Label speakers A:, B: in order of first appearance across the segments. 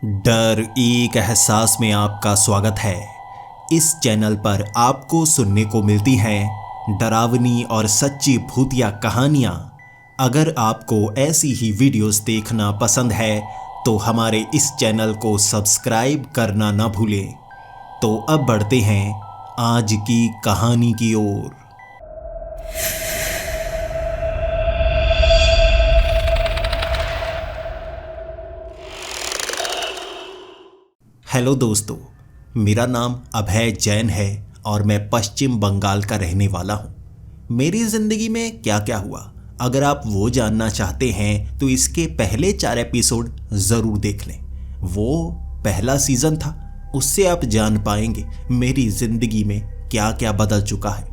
A: डर एक एहसास में आपका स्वागत है। इस चैनल पर आपको सुनने को मिलती हैं डरावनी और सच्ची भूतिया कहानियाँ। अगर आपको ऐसी ही वीडियोस देखना पसंद है तो हमारे इस चैनल को सब्सक्राइब करना ना भूलें। तो अब बढ़ते हैं आज की कहानी की ओर। हेलो दोस्तों, मेरा नाम अभय जैन है और मैं पश्चिम बंगाल का रहने वाला हूँ। मेरी ज़िंदगी में क्या क्या हुआ, अगर आप वो जानना चाहते हैं तो इसके पहले 4 एपिसोड ज़रूर देख लें। वो पहला सीज़न था, उससे आप जान पाएंगे मेरी ज़िंदगी में क्या क्या बदल चुका है।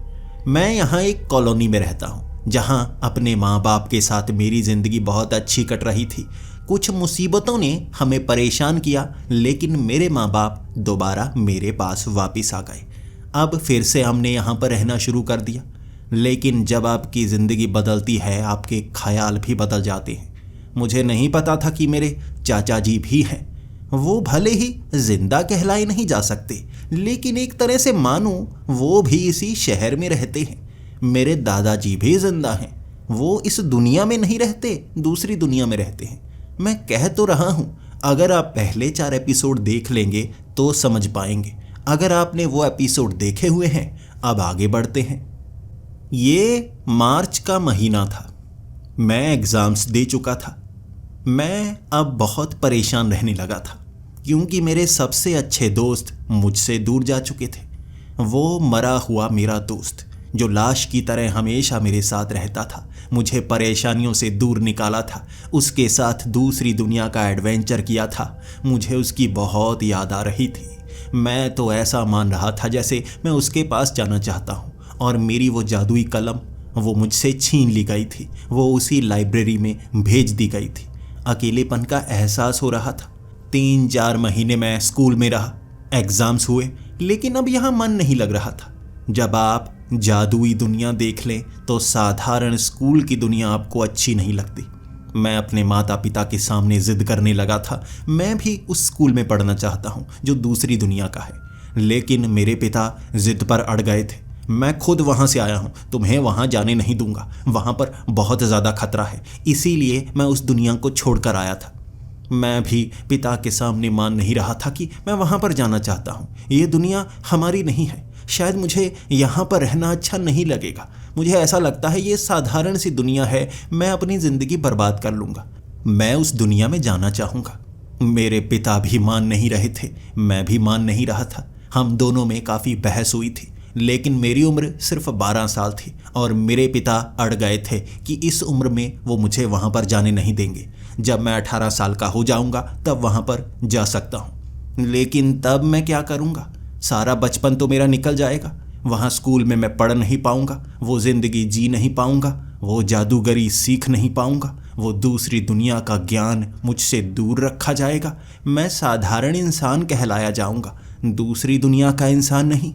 A: मैं यहाँ एक कॉलोनी में रहता हूँ जहाँ अपने माँ बाप के साथ मेरी ज़िंदगी बहुत अच्छी कट रही थी। कुछ मुसीबतों ने हमें परेशान किया, लेकिन मेरे माँ बाप दोबारा मेरे पास वापस आ गए। अब फिर से हमने यहाँ पर रहना शुरू कर दिया। लेकिन जब आपकी ज़िंदगी बदलती है, आपके ख्याल भी बदल जाते हैं। मुझे नहीं पता था कि मेरे चाचा जी भी हैं। वो भले ही जिंदा कहलाए नहीं जा सकते, लेकिन एक तरह से मानो वो भी इसी शहर में रहते हैं। मेरे दादाजी भी जिंदा हैं। वो इस दुनिया में नहीं रहते, दूसरी दुनिया में रहते हैं। मैं कह तो रहा हूं, अगर आप पहले 4 एपिसोड देख लेंगे तो समझ पाएंगे। अगर आपने वो एपिसोड देखे हुए हैं, अब आगे बढ़ते हैं। ये मार्च का महीना था। मैं एग्ज़ाम्स दे चुका था। मैं अब बहुत परेशान रहने लगा था क्योंकि मेरे सबसे अच्छे दोस्त मुझसे दूर जा चुके थे। वो मरा हुआ मेरा दोस्त जो लाश की तरह हमेशा मेरे साथ रहता था, मुझे परेशानियों से दूर निकाला था, उसके साथ दूसरी दुनिया का एडवेंचर किया था। मुझे उसकी बहुत याद आ रही थी। मैं तो ऐसा मान रहा था जैसे मैं उसके पास जाना चाहता हूँ। और मेरी वो जादुई कलम, वो मुझसे छीन ली गई थी। वो उसी लाइब्रेरी में भेज दी गई थी। अकेलेपन का एहसास हो रहा था। 3-4 महीने मैं स्कूल में रहा, एग्ज़ाम्स हुए, लेकिन अब यहाँ मन नहीं लग रहा था। जब आप जादुई दुनिया देख लें तो साधारण स्कूल की दुनिया आपको अच्छी नहीं लगती। मैं अपने माता पिता के सामने जिद करने लगा था। मैं भी उस स्कूल में पढ़ना चाहता हूँ जो दूसरी दुनिया का है, लेकिन मेरे पिता जिद पर अड़ गए थे। मैं खुद वहाँ से आया हूँ, तुम्हें वहाँ जाने नहीं दूंगा, वहाँ पर बहुत ज़्यादा खतरा है। इसीलिए मैं उस दुनिया को छोड़कर आया था। मैं भी पिता के सामने मान नहीं रहा था कि मैं वहाँ पर जाना चाहता हूँ। ये दुनिया हमारी नहीं है। शायद मुझे यहाँ पर रहना अच्छा नहीं लगेगा। मुझे ऐसा लगता है ये साधारण सी दुनिया है, मैं अपनी ज़िंदगी बर्बाद कर लूँगा। मैं उस दुनिया में जाना चाहूँगा। मेरे पिता भी मान नहीं रहे थे, मैं भी मान नहीं रहा था। हम दोनों में काफ़ी बहस हुई थी, लेकिन मेरी उम्र सिर्फ 12 साल थी और मेरे पिता अड़ गए थे कि इस उम्र में वो मुझे वहाँ पर जाने नहीं देंगे। जब मैं 18 साल का हो जाऊँगा तब वहाँ पर जा सकता हूँ। लेकिन तब मैं क्या करूँगा? सारा बचपन तो मेरा निकल जाएगा। वहाँ स्कूल में मैं पढ़ नहीं पाऊँगा, वो ज़िंदगी जी नहीं पाऊँगा, वो जादूगरी सीख नहीं पाऊँगा, वो दूसरी दुनिया का ज्ञान मुझसे दूर रखा जाएगा। मैं साधारण इंसान कहलाया जाऊँगा, दूसरी दुनिया का इंसान नहीं।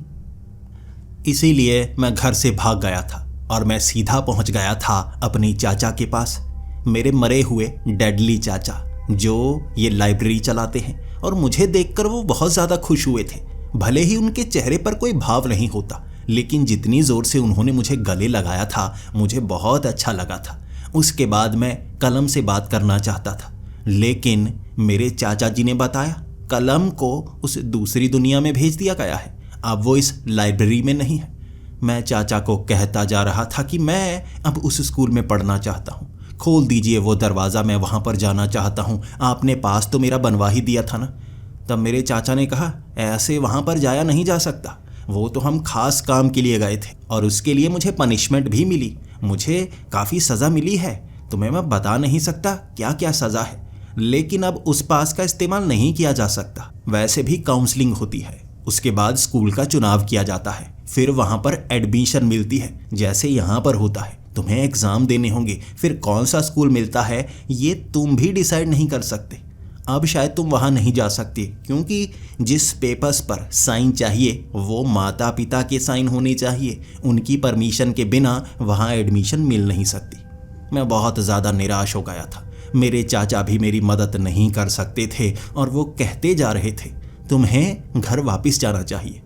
A: इसीलिए मैं घर से भाग गया था और मैं सीधा पहुँच गया था अपने चाचा के पास, मेरे मरे हुए डेडली चाचा जो ये लाइब्रेरी चलाते हैं। और मुझे देखकर वो बहुत ज़्यादा खुश हुए थे। भले ही उनके चेहरे पर कोई भाव नहीं होता, लेकिन जितनी ज़ोर से उन्होंने मुझे गले लगाया था, मुझे बहुत अच्छा लगा था। उसके बाद मैं कलम से बात करना चाहता था, लेकिन मेरे चाचा जी ने बताया कलम को उस दूसरी दुनिया में भेज दिया गया है। अब वो इस लाइब्रेरी में नहीं है। मैं चाचा को कहता जा रहा था कि मैं अब उस स्कूल में पढ़ना चाहता हूँ। खोल दीजिए वो दरवाज़ा, मैं वहाँ पर जाना चाहता हूँ। आपने पास तो मेरा बनवा ही दिया था ना। तब मेरे चाचा ने कहा, ऐसे वहाँ पर जाया नहीं जा सकता। वो तो हम खास काम के लिए गए थे और उसके लिए मुझे पनिशमेंट भी मिली। मुझे काफ़ी सज़ा मिली है, तुम्हें मैं बता नहीं सकता क्या क्या सज़ा है। लेकिन अब उस पास का इस्तेमाल नहीं किया जा सकता। वैसे भी काउंसलिंग होती है, उसके बाद स्कूल का चुनाव किया जाता है, फिर वहाँ पर एडमिशन मिलती है जैसे यहाँ पर होता है। तुम्हें एग्ज़ाम देने होंगे, फिर कौन सा स्कूल मिलता है ये तुम भी डिसाइड नहीं कर सकते। अब शायद तुम वहाँ नहीं जा सकते क्योंकि जिस पेपर्स पर साइन चाहिए वो माता पिता के साइन होने चाहिए। उनकी परमिशन के बिना वहाँ एडमिशन मिल नहीं सकती। मैं बहुत ज़्यादा निराश हो गया था। मेरे चाचा भी मेरी मदद नहीं कर सकते थे और वो कहते जा रहे थे तुम्हें घर वापस जाना चाहिए।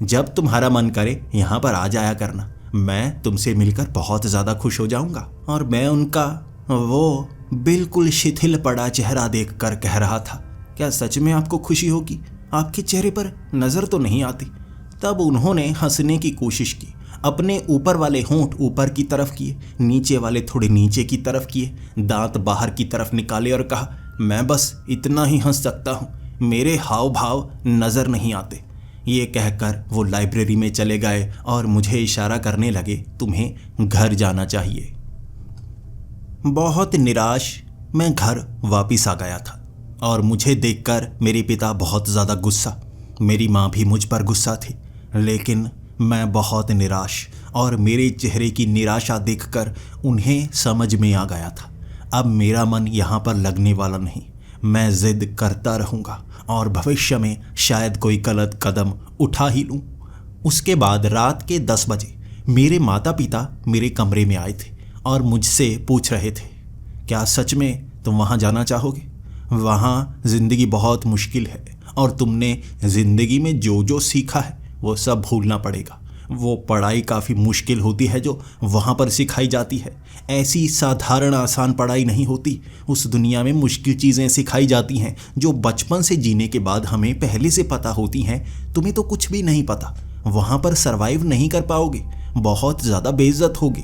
A: जब तुम्हारा मन करे यहाँ पर आ जाया करना, मैं तुमसे मिलकर बहुत ज़्यादा खुश हो जाऊँगा। और मैं उनका वो बिल्कुल शिथिल पड़ा चेहरा देखकर कह रहा था, क्या सच में आपको खुशी होगी? आपके चेहरे पर नज़र तो नहीं आती। तब उन्होंने हंसने की कोशिश की, अपने ऊपर वाले होंठ ऊपर की तरफ किए, नीचे वाले थोड़े नीचे की तरफ किए, दांत बाहर की तरफ निकाले और कहा, मैं बस इतना ही हंस सकता हूँ, मेरे हाव भाव नज़र नहीं आते। ये कहकर वो लाइब्रेरी में चले गए और मुझे इशारा करने लगे, तुम्हें घर जाना चाहिए। बहुत निराश मैं घर वापस आ गया था और मुझे देखकर मेरे पिता बहुत ज़्यादा गुस्सा, मेरी माँ भी मुझ पर गुस्सा थी, लेकिन मैं बहुत निराश और मेरे चेहरे की निराशा देखकर उन्हें समझ में आ गया था अब मेरा मन यहाँ पर लगने वाला नहीं, मैं ज़िद करता रहूँगा और भविष्य में शायद कोई गलत कदम उठा ही लूँ। उसके बाद रात के 10 बजे मेरे माता पिता मेरे कमरे में आए थे और मुझसे पूछ रहे थे, क्या सच में तुम वहाँ जाना चाहोगे? वहाँ ज़िंदगी बहुत मुश्किल है और तुमने ज़िंदगी में जो जो सीखा है वो सब भूलना पड़ेगा। वो पढ़ाई काफ़ी मुश्किल होती है जो वहाँ पर सिखाई जाती है, ऐसी साधारण आसान पढ़ाई नहीं होती। उस दुनिया में मुश्किल चीज़ें सिखाई जाती हैं जो बचपन से जीने के बाद हमें पहले से पता होती हैं। तुम्हें तो कुछ भी नहीं पता, वहाँ पर सरवाइव नहीं कर पाओगे, बहुत ज़्यादा बेइज्जत होगी।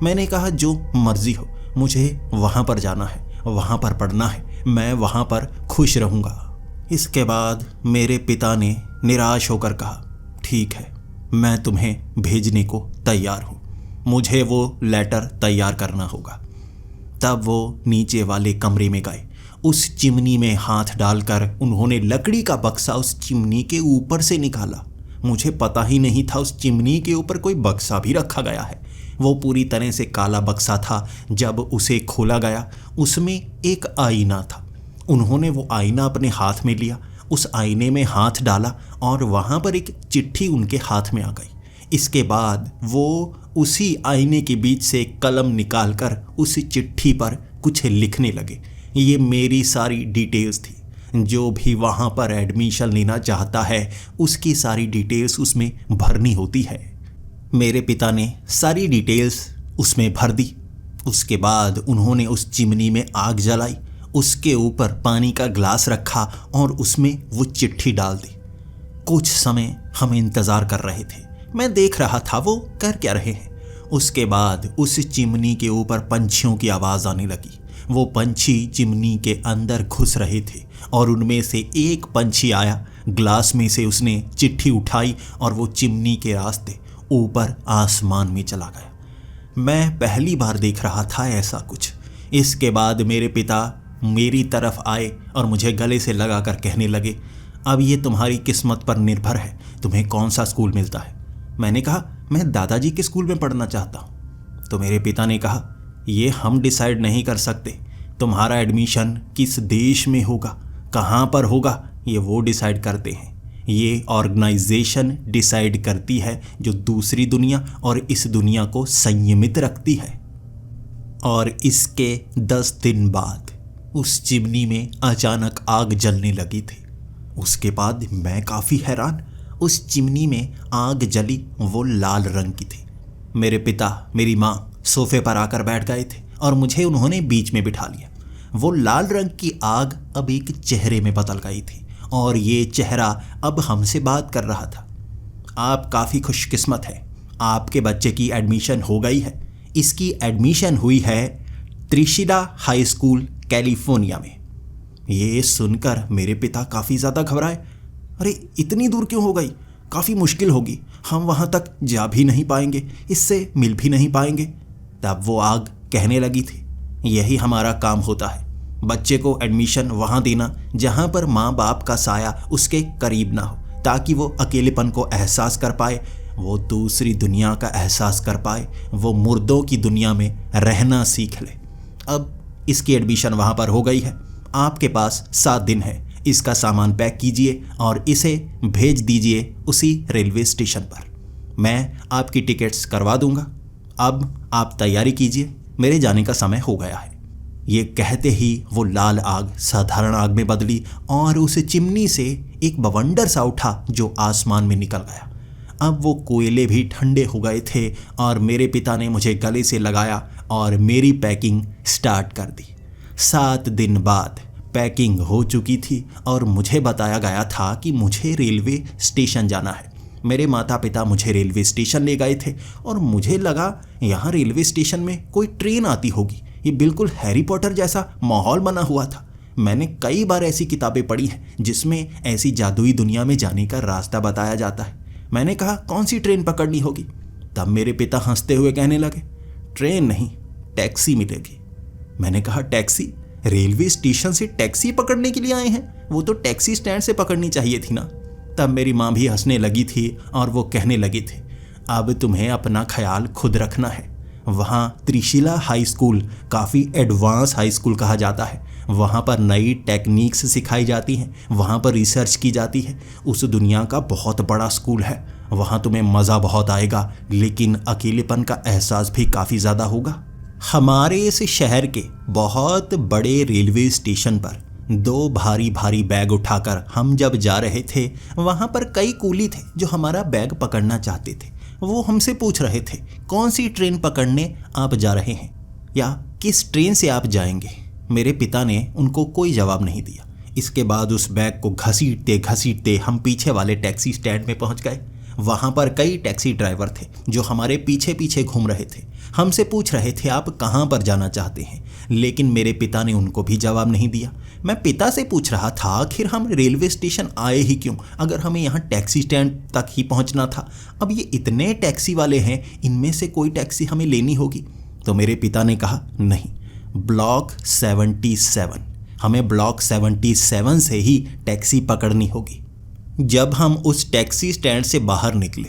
A: मैंने कहा, जो मर्जी हो, मुझे वहाँ पर जाना है, वहाँ पर पढ़ना है, मैं वहाँ पर खुश रहूँगा। इसके बाद मेरे पिता ने निराश होकर कहा, ठीक है, मैं तुम्हें भेजने को तैयार हूँ, मुझे वो लेटर तैयार करना होगा। तब वो नीचे वाले कमरे में गए, उस चिमनी में हाथ डालकर उन्होंने लकड़ी का बक्सा उस चिमनी के ऊपर से निकाला। मुझे पता ही नहीं था उस चिमनी के ऊपर कोई बक्सा भी रखा गया है। वो पूरी तरह से काला बक्सा था। जब उसे खोला गया उसमें एक आईना था। उन्होंने वो आईना अपने हाथ में लिया, उस आईने में हाथ डाला और वहाँ पर एक चिट्ठी उनके हाथ में आ गई। इसके बाद वो उसी आईने के बीच से कलम निकालकर उस चिट्ठी पर कुछ लिखने लगे। ये मेरी सारी डिटेल्स थी, जो भी वहाँ पर एडमिशन लेना चाहता है उसकी सारी डिटेल्स उसमें भरनी होती है। मेरे पिता ने सारी डिटेल्स उसमें भर दी। उसके बाद उन्होंने उस चिमनी में आग जलाई, उसके ऊपर पानी का ग्लास रखा और उसमें वो चिट्ठी डाल दी। कुछ समय हम इंतज़ार कर रहे थे, मैं देख रहा था वो कर क्या रहे हैं। उसके बाद उस चिमनी के ऊपर पंछियों की आवाज़ आने लगी। वो पंछी चिमनी के अंदर घुस रहे थे और उनमें से एक पंछी आया, ग्लास में से उसने चिट्ठी उठाई और वो चिमनी के रास्ते ऊपर आसमान में चला गया। मैं पहली बार देख रहा था ऐसा कुछ। इसके बाद मेरे पिता मेरी तरफ आए और मुझे गले से लगाकर कहने लगे, अब ये तुम्हारी किस्मत पर निर्भर है, तुम्हें कौन सा स्कूल मिलता है। मैंने कहा, मैं दादाजी के स्कूल में पढ़ना चाहता हूँ। तो मेरे पिता ने कहा, ये हम डिसाइड नहीं कर सकते, तुम्हारा एडमिशन किस देश में होगा, कहाँ पर होगा, ये वो डिसाइड करते हैं। ये ऑर्गेनाइजेशन डिसाइड करती है जो दूसरी दुनिया और इस दुनिया को संयमित रखती है। और इसके 10 दिन बाद उस चिमनी में अचानक आग जलने लगी थी। उसके बाद मैं काफ़ी हैरान, उस चिमनी में आग जली वो लाल रंग की थी। मेरे पिता मेरी माँ सोफे पर आकर बैठ गए थे और मुझे उन्होंने बीच में बिठा लिया। वो लाल रंग की आग अब एक चेहरे में बदल गई थी और ये चेहरा अब हमसे बात कर रहा था। आप काफ़ी खुशकिस्मत हैं, आपके बच्चे की एडमिशन हो गई है। इसकी एडमिशन हुई है त्रिशिला हाई स्कूल कैलिफोर्निया में। ये सुनकर मेरे पिता काफ़ी ज़्यादा घबराए। अरे इतनी दूर क्यों हो गई, काफ़ी मुश्किल होगी, हम वहाँ तक जा भी नहीं पाएंगे, इससे मिल भी नहीं पाएंगे। तब वो आग कहने लगी थी, यही हमारा काम होता है, बच्चे को एडमिशन वहाँ देना जहाँ पर माँ बाप का साया उसके करीब ना हो, ताकि वो अकेलेपन को एहसास कर पाए, वो दूसरी दुनिया का एहसास कर पाए, वो मुर्दों की दुनिया में रहना सीख ले। अब इसकी एडमिशन वहाँ पर हो गई है, आपके पास 7 दिन है, इसका सामान पैक कीजिए और इसे भेज दीजिए उसी रेलवे स्टेशन पर। मैं आपकी टिकट्स करवा दूंगा। अब आप तैयारी कीजिए, मेरे जाने का समय हो गया है। ये कहते ही वो लाल आग साधारण आग में बदली और उस चिमनी से एक बवंडर सा उठा जो आसमान में निकल गया। अब वो कोयले भी ठंडे हो गए थे और मेरे पिता ने मुझे गले से लगाया और मेरी पैकिंग स्टार्ट कर दी। 7 दिन बाद पैकिंग हो चुकी थी और मुझे बताया गया था कि मुझे रेलवे स्टेशन जाना है। मेरे माता पिता मुझे रेलवे स्टेशन ले गए थे और मुझे लगा यहाँ रेलवे स्टेशन में कोई ट्रेन आती होगी। ये बिल्कुल हैरी पॉटर जैसा माहौल बना हुआ था। मैंने कई बार ऐसी किताबें पढ़ी हैं जिसमें ऐसी जादुई दुनिया में जाने का रास्ता बताया जाता है। मैंने कहा कौन सी ट्रेन पकड़नी होगी? तब मेरे पिता हंसते हुए कहने लगे, ट्रेन नहीं, टैक्सी मिलेगी। मैंने कहा टैक्सी? रेलवे स्टेशन से टैक्सी पकड़ने के लिए आए हैं? वो तो टैक्सी स्टैंड से पकड़नी चाहिए थी ना। तब मेरी माँ भी हंसने लगी थी और वो कहने लगी थी, अब तुम्हें अपना ख्याल खुद रखना है। वहाँ त्रिशिला हाई स्कूल काफ़ी एडवांस हाई स्कूल कहा जाता है। वहाँ पर नई टेक्निक्स सिखाई जाती हैं, वहाँ पर रिसर्च की जाती है। उस दुनिया का बहुत बड़ा स्कूल है। वहाँ तुम्हें मज़ा बहुत आएगा, लेकिन अकेलेपन का एहसास भी काफ़ी ज़्यादा होगा। हमारे इस शहर के बहुत बड़े रेलवे स्टेशन पर 2 भारी भारी बैग उठाकर हम जब जा रहे थे, वहाँ पर कई कूली थे जो हमारा बैग पकड़ना चाहते थे। वो हमसे पूछ रहे थे कौन सी ट्रेन पकड़ने आप जा रहे हैं या किस ट्रेन से आप जाएंगे। मेरे पिता ने उनको कोई जवाब नहीं दिया। इसके बाद उस बैग को घसीटते घसीटते हम पीछे वाले टैक्सी स्टैंड में पहुंच गए। वहाँ पर कई टैक्सी ड्राइवर थे जो हमारे पीछे पीछे घूम रहे थे। हमसे पूछ रहे थे आप कहाँ पर जाना चाहते हैं, लेकिन मेरे पिता ने उनको भी जवाब नहीं दिया। मैं पिता से पूछ रहा था आखिर हम रेलवे स्टेशन आए ही क्यों, अगर हमें यहाँ टैक्सी स्टैंड तक ही पहुँचना था। अब ये इतने टैक्सी वाले हैं, इनमें से कोई टैक्सी हमें लेनी होगी। तो मेरे पिता ने कहा नहीं, ब्लॉक 77, हमें ब्लॉक 77 से ही टैक्सी पकड़नी होगी। जब हम उस टैक्सी स्टैंड से बाहर निकले,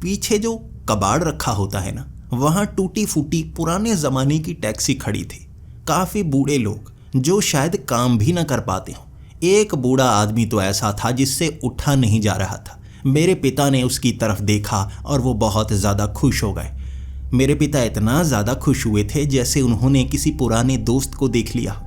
A: पीछे जो कबाड़ रखा होता है ना, वहाँ टूटी फूटी पुराने ज़माने की टैक्सी खड़ी थी। काफ़ी बूढ़े लोग जो शायद काम भी ना कर पाते हों। एक बूढ़ा आदमी तो ऐसा था जिससे उठा नहीं जा रहा था। मेरे पिता ने उसकी तरफ देखा और वो बहुत ज़्यादा खुश हो गए। मेरे पिता इतना ज़्यादा खुश हुए थे जैसे उन्होंने किसी पुराने दोस्त को देख लिया।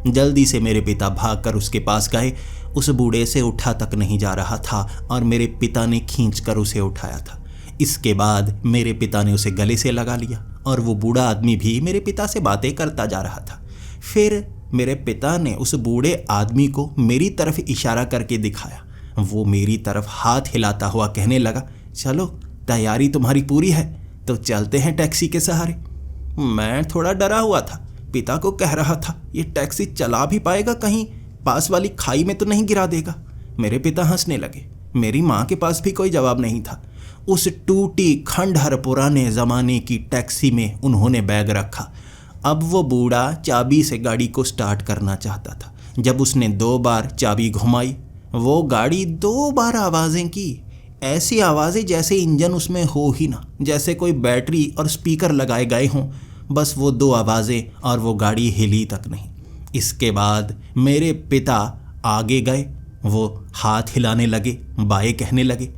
A: जल्दी से मेरे पिता भागकर उसके पास गए। उस बूढ़े से उठा तक नहीं जा रहा था और मेरे पिता ने खींचकर उसे उठाया था। इसके बाद मेरे पिता ने उसे गले से लगा लिया और वो बूढ़ा आदमी भी मेरे पिता से बातें करता जा रहा था। फिर मेरे पिता ने उस बूढ़े आदमी को मेरी तरफ इशारा करके दिखाया। वो मेरी तरफ हाथ हिलाता हुआ कहने लगा, चलो तैयारी तुम्हारी पूरी है तो चलते हैं टैक्सी के सहारे। मैं थोड़ा डरा हुआ था। पिता को कह रहा था ये टैक्सी चला भी पाएगा, कहीं पास वाली खाई में तो नहीं गिरा देगा। मेरे पिता हंसने लगे। मेरी माँ के पास भी कोई जवाब नहीं था। उस टूटी खंडहर पुराने ज़माने की टैक्सी में उन्होंने बैग रखा। अब वो बूढ़ा चाबी से गाड़ी को स्टार्ट करना चाहता था। जब उसने 2 बार चाबी घुमाई, वो गाड़ी 2 बार आवाज़ें की। ऐसी आवाज़ें जैसे इंजन उसमें हो ही ना, जैसे कोई बैटरी और स्पीकर लगाए गए हों। बस वो 2 आवाज़ें और वो गाड़ी हिली तक नहीं। इसके बाद मेरे पिता आगे गए। वो हाथ हिलाने लगे, बाएं कहने लगे।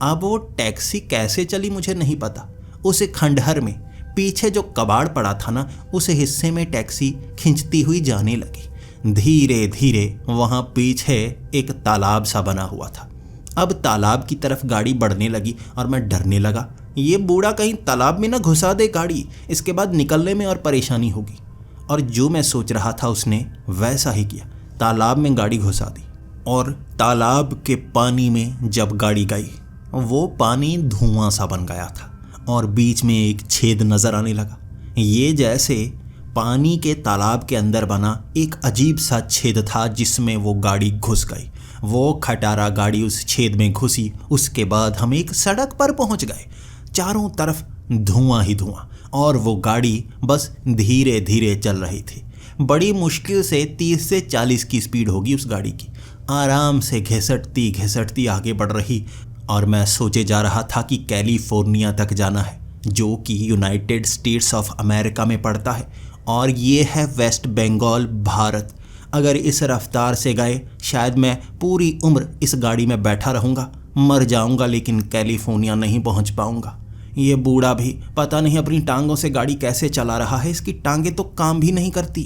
A: अब वो टैक्सी कैसे चली मुझे नहीं पता। उस खंडहर में पीछे जो कबाड़ पड़ा था ना, उस हिस्से में टैक्सी खिंचती हुई जाने लगी। धीरे धीरे वहाँ पीछे एक तालाब सा बना हुआ था। अब तालाब की तरफ गाड़ी बढ़ने लगी और मैं डरने लगा, ये बूढ़ा कहीं तालाब में ना घुसा दे गाड़ी, इसके बाद निकलने में और परेशानी होगी। और जो मैं सोच रहा था उसने वैसा ही किया। तालाब में गाड़ी घुसा दी और तालाब के पानी में जब गाड़ी गई, वो पानी धुआं सा बन गया था और बीच में एक छेद नज़र आने लगा। ये जैसे पानी के तालाब के अंदर बना एक अजीब सा छेद था जिसमें वो गाड़ी घुस गई। वो खटारा गाड़ी उस छेद में घुसी। उसके बाद हम एक सड़क पर पहुंच गए। चारों तरफ धुआं ही धुआं और वो गाड़ी बस धीरे धीरे चल रही थी। बड़ी मुश्किल से 30 से 40 की स्पीड होगी उस गाड़ी की। आराम से घिसटती घिसटती आगे बढ़ रही और मैं सोचे जा रहा था कि कैलिफोर्निया तक जाना है, जो कि यूनाइटेड स्टेट्स ऑफ अमेरिका में पड़ता है और ये है वेस्ट बंगाल, भारत। अगर इस रफ्तार से गए शायद मैं पूरी उम्र इस गाड़ी में बैठा रहूँगा, मर जाऊँगा, लेकिन कैलिफोर्निया नहीं पहुँच पाऊँगा। ये बूढ़ा भी पता नहीं अपनी टांगों से गाड़ी कैसे चला रहा है, इसकी टांगें तो काम भी नहीं करती।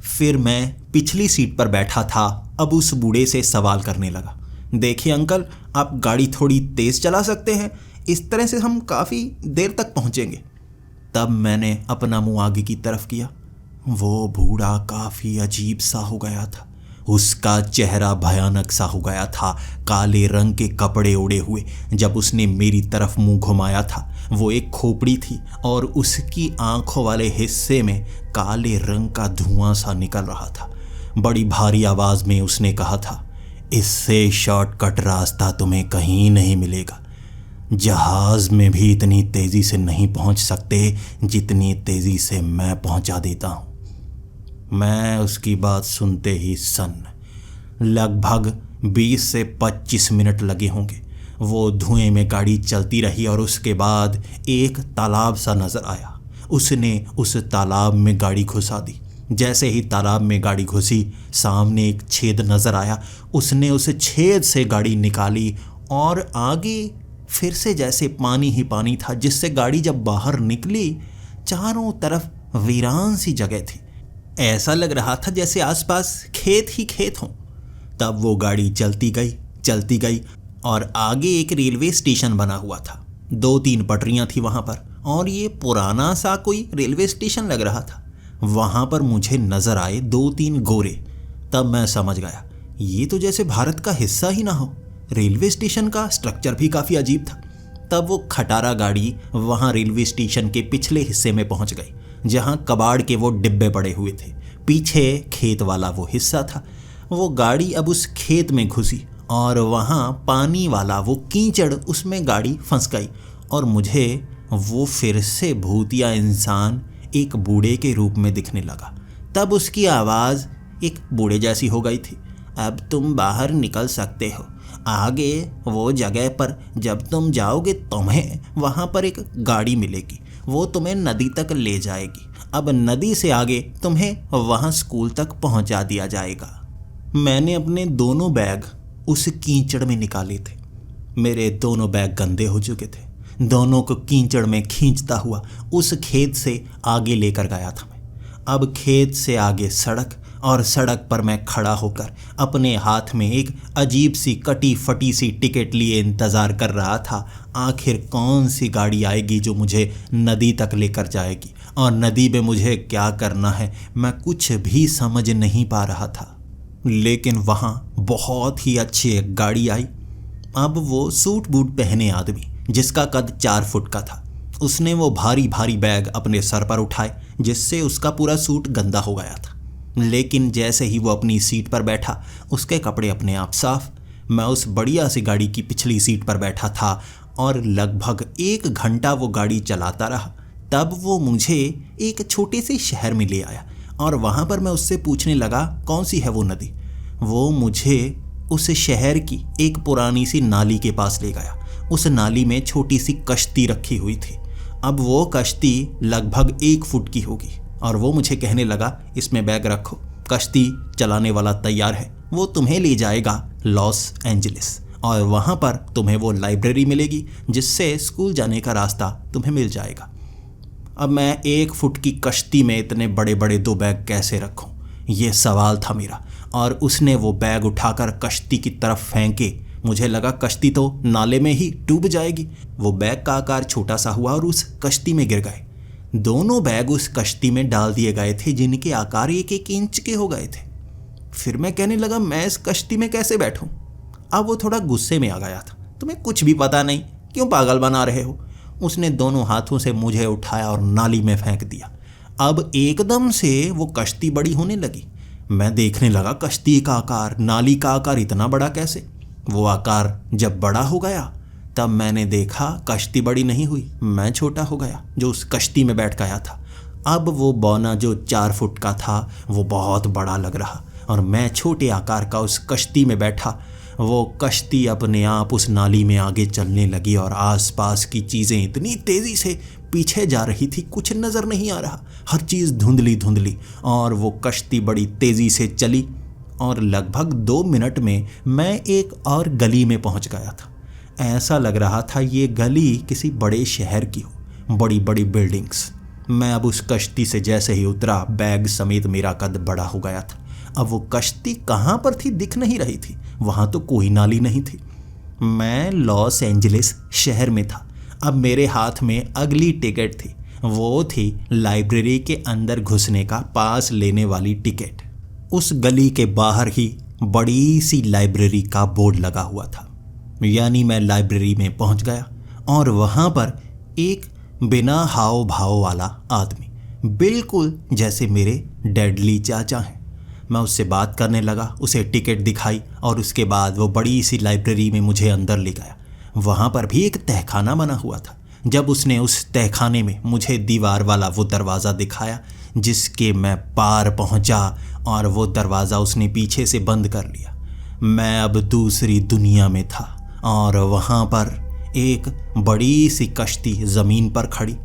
A: फिर मैं पिछली सीट पर बैठा था, अब उस बूढ़े से सवाल करने लगा, देखिए अंकल, आप गाड़ी थोड़ी तेज़ चला सकते हैं, इस तरह से हम काफ़ी देर तक पहुंचेंगे। तब मैंने अपना मुंह आगे की तरफ किया। वो बूढ़ा काफ़ी अजीब सा हो गया था। उसका चेहरा भयानक सा हो गया था, काले रंग के कपड़े ओढ़े हुए। जब उसने मेरी तरफ मुंह घुमाया था, वो एक खोपड़ी थी और उसकी आंखों वाले हिस्से में काले रंग का धुआं सा निकल रहा था। बड़ी भारी आवाज़ में उसने कहा था, इससे शॉर्टकट रास्ता तुम्हें कहीं नहीं मिलेगा। जहाज में भी इतनी तेज़ी से नहीं पहुंच सकते जितनी तेज़ी से मैं पहुंचा देता हूं। मैं उसकी बात सुनते ही सन्न। लगभग 20 से 25 मिनट लगे होंगे। वो धुएं में गाड़ी चलती रही और उसके बाद एक तालाब सा नज़र आया। उसने उस तालाब में गाड़ी घुसा दी। जैसे ही तालाब में गाड़ी घुसी, सामने एक छेद नज़र आया। उसने उस छेद से गाड़ी निकाली और आगे फिर से जैसे पानी ही पानी था, जिससे गाड़ी जब बाहर निकली चारों तरफ वीरान सी जगह थी। ऐसा लग रहा था जैसे आसपास खेत ही खेत हों। तब वो गाड़ी चलती गई और आगे एक रेलवे स्टेशन बना हुआ था। 2-3 पटरियां थी वहाँ पर और ये पुराना सा कोई रेलवे स्टेशन लग रहा था। वहाँ पर मुझे नज़र आए 2-3 गोरे। तब मैं समझ गया, ये तो जैसे भारत का हिस्सा ही ना हो। रेलवे स्टेशन का स्ट्रक्चर भी काफ़ी अजीब था। तब वो खटारा गाड़ी वहाँ रेलवे स्टेशन के पिछले हिस्से में पहुँच गई, जहाँ कबाड़ के वो डिब्बे पड़े हुए थे। पीछे खेत वाला वो हिस्सा था। वो गाड़ी अब उस खेत में घुसी और वहाँ पानी वाला वो कीचड़, उसमें गाड़ी फंस गई और मुझे वो फिर से भूतिया इंसान एक बूढ़े के रूप में दिखने लगा। तब उसकी आवाज़ एक बूढ़े जैसी हो गई थी, अब तुम बाहर निकल सकते हो। आगे वो जगह पर जब तुम जाओगे, तुम्हें वहाँ पर एक गाड़ी मिलेगी, वो तुम्हें नदी तक ले जाएगी। अब नदी से आगे तुम्हें वहाँ स्कूल तक पहुँचा दिया जाएगा। मैंने अपने दोनों बैग उस कीचड़ में निकाले थे। मेरे दोनों बैग गंदे हो चुके थे। दोनों को कीचड़ में खींचता हुआ उस खेत से आगे लेकर गया था मैं। अब खेत से आगे सड़क, और सड़क पर मैं खड़ा होकर अपने हाथ में एक अजीब सी कटी फटी सी टिकट लिए इंतज़ार कर रहा था। आखिर कौन सी गाड़ी आएगी जो मुझे नदी तक लेकर जाएगी, और नदी में मुझे क्या करना है, मैं कुछ भी समझ नहीं पा रहा था। लेकिन वहाँ बहुत ही अच्छी एक गाड़ी आई। अब वो सूट बूट पहने आदमी, जिसका कद 4 फुट का था, उसने वो भारी भारी बैग अपने सर पर उठाए, जिससे उसका पूरा सूट गंदा हो गया था। लेकिन जैसे ही वो अपनी सीट पर बैठा, उसके कपड़े अपने आप साफ। मैं उस बढ़िया सी गाड़ी की पिछली सीट पर बैठा था और लगभग 1 घंटा वो गाड़ी चलाता रहा। तब वो मुझे एक छोटे से शहर में ले आया और वहाँ पर मैं उससे पूछने लगा कौन सी है वो नदी। वो मुझे उस शहर की एक पुरानी सी नाली के पास ले गया। उस नाली में छोटी सी कश्ती रखी हुई थी। अब वो कश्ती लगभग 1 फुट की होगी और वो मुझे कहने लगा, इसमें बैग रखो, कश्ती चलाने वाला तैयार है, वो तुम्हें ले जाएगा लॉस एंजलिस और वहाँ पर तुम्हें वो लाइब्रेरी मिलेगी जिससे स्कूल जाने का रास्ता तुम्हें मिल जाएगा। अब मैं 1 फुट की कश्ती में इतने बड़े बड़े 2 बैग कैसे रखूं, ये सवाल था मेरा। और उसने वो बैग उठाकर कश्ती की तरफ फेंके। मुझे लगा कश्ती तो नाले में ही डूब जाएगी। वो बैग का आकार छोटा सा हुआ और उस कश्ती में गिर गए। दोनों बैग उस कश्ती में डाल दिए गए थे, जिनके आकार 1-1 इंच के हो गए थे। फिर मैं कहने लगा, मैं इस कश्ती में कैसे बैठूं? अब वो थोड़ा गुस्से में आ गया था। तुम्हें कुछ भी पता नहीं, क्यों पागल बना रहे हो? उसने दोनों हाथों से मुझे उठाया और नाली में फेंक दिया। अब एकदम से वो कश्ती बड़ी होने लगी। मैं देखने लगा कश्ती का आकार, नाली का आकार इतना बड़ा कैसे? वो आकार जब बड़ा हो गया तब मैंने देखा कश्ती बड़ी नहीं हुई, मैं छोटा हो गया जो उस कश्ती में बैठ गया था। अब वो बौना जो 4 फुट का था वो बहुत बड़ा लग रहा और मैं छोटे आकार का उस कश्ती में बैठा। वो कश्ती अपने आप उस नाली में आगे चलने लगी और आसपास की चीज़ें इतनी तेज़ी से पीछे जा रही थी, कुछ नज़र नहीं आ रहा, हर चीज़ धुंधली धुंधली। और वो कश्ती बड़ी तेज़ी से चली और लगभग 2 मिनट में मैं एक और गली में पहुंच गया था। ऐसा लग रहा था ये गली किसी बड़े शहर की हो, बड़ी बड़ी बिल्डिंग्स। मैं अब उस कश्ती से जैसे ही उतरा, बैग समेत मेरा कद बड़ा हो गया था। अब वो कश्ती कहाँ पर थी दिख नहीं रही थी, वहाँ तो कोई नाली नहीं थी। मैं लॉस एंजलिस शहर में था। अब मेरे हाथ में अगली टिकट थी, वो थी लाइब्रेरी के अंदर घुसने का पास लेने वाली टिकट। उस गली के बाहर ही बड़ी सी लाइब्रेरी का बोर्ड लगा हुआ था, यानी मैं लाइब्रेरी में पहुंच गया और वहाँ पर एक बिना हाव भाव वाला आदमी, बिल्कुल जैसे मेरे डैडली चाचा हैं। मैं उससे बात करने लगा, उसे टिकट दिखाई और उसके बाद वो बड़ी सी लाइब्रेरी में मुझे अंदर ले गया। वहाँ पर भी एक तहखाना बना हुआ था। जब उसने उस तहखाने में मुझे दीवार वाला वो दरवाज़ा दिखाया जिसके मैं पार पहुँचा, और वो दरवाज़ा उसने पीछे से बंद कर लिया। मैं अब दूसरी दुनिया में था और वहाँ पर एक बड़ी सी कश्ती ज़मीन पर खड़ी।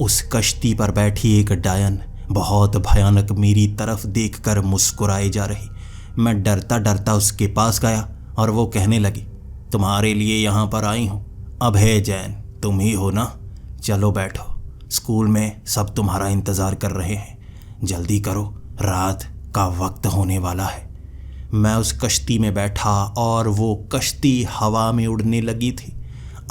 A: उस कश्ती पर बैठी एक डायन बहुत भयानक मेरी तरफ देखकर मुस्कुराए जा रही। मैं डरता डरता उसके पास गया और वो कहने लगी, तुम्हारे लिए यहाँ पर आई हूँ, अभय जैन तुम ही हो ना? चलो बैठो, स्कूल में सब तुम्हारा इंतज़ार कर रहे हैं, जल्दी करो, रात का वक्त होने वाला है। मैं उस कश्ती में बैठा और वो कश्ती हवा में उड़ने लगी थी।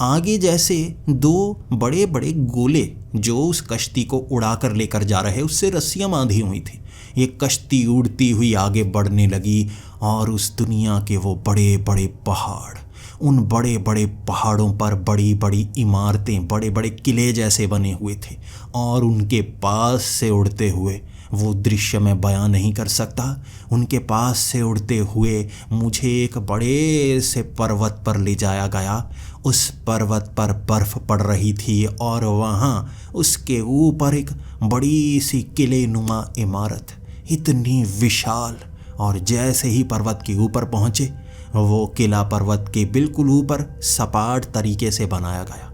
A: आगे जैसे दो बड़े बड़े गोले जो उस कश्ती को उड़ा कर लेकर जा रहे, उससे रस्सियाँ बांधी हुई थी। ये कश्ती उड़ती हुई आगे बढ़ने लगी और उस दुनिया के वो बड़े बड़े पहाड़, उन बड़े बड़े पहाड़ों पर बड़ी बड़ी इमारतें, बड़े बड़े किले जैसे बने हुए थे और उनके पास से उड़ते हुए वो दृश्य मैं बयां नहीं कर सकता। उनके पास से उड़ते हुए मुझे एक बड़े से पर्वत पर ले जाया गया। उस पर्वत पर बर्फ़ पड़ रही थी और वहाँ उसके ऊपर एक बड़ी सी किले नुमा इमारत, इतनी विशाल। और जैसे ही पर्वत के ऊपर पहुँचे, वो किला पर्वत के बिल्कुल ऊपर सपाट तरीके से बनाया गया।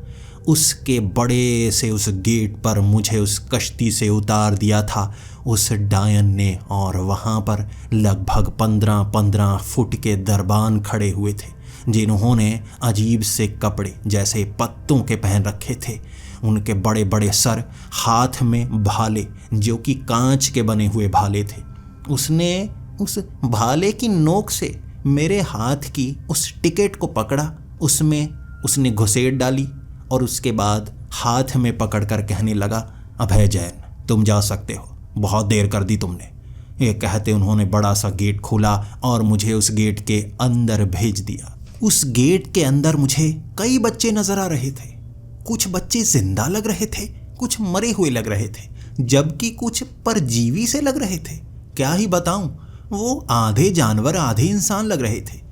A: उसके बड़े से उस गेट पर मुझे उस कश्ती से उतार दिया था उस डायन ने, और वहाँ पर लगभग 15-15 फुट के दरबान खड़े हुए थे जिन्होंने अजीब से कपड़े जैसे पत्तों के पहन रखे थे। उनके बड़े बड़े सर, हाथ में भाले जो कि कांच के बने हुए भाले थे। उसने उस भाले की नोक से मेरे हाथ की उस टिकट को पकड़ा, उसमें उसने घुसेड़ डाली और उसके बाद हाथ में पकड़कर कहने लगा, अभय जैन तुम जा सकते हो, बहुत देर कर दी तुमने। ये कहते उन्होंने बड़ा सा गेट खोला और मुझे उस गेट के अंदर भेज दिया। उस गेट के अंदर मुझे कई बच्चे नजर आ रहे थे। कुछ बच्चे जिंदा लग रहे थे, कुछ मरे हुए लग रहे थे, जबकि कुछ परजीवी से लग रहे थे। क्या ही बताऊं, वो आधे जानवर आधे इंसान लग रहे थे।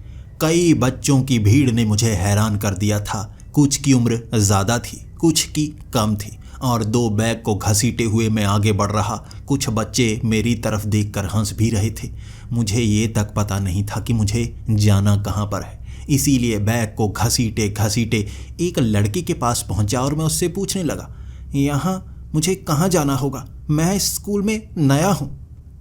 A: कई बच्चों की भीड़ ने मुझे हैरान कर दिया था। कुछ की उम्र ज़्यादा थी, कुछ की कम थी, और दो बैग को घसीटे हुए मैं आगे बढ़ रहा। कुछ बच्चे मेरी तरफ देखकर हंस भी रहे थे। मुझे ये तक पता नहीं था कि मुझे जाना कहाँ पर है, इसीलिए बैग को घसीटे घसीटे एक लड़के के पास पहुंचा और मैं उससे पूछने लगा, यहाँ मुझे कहाँ जाना होगा? मैं इस स्कूल में नया हूँ।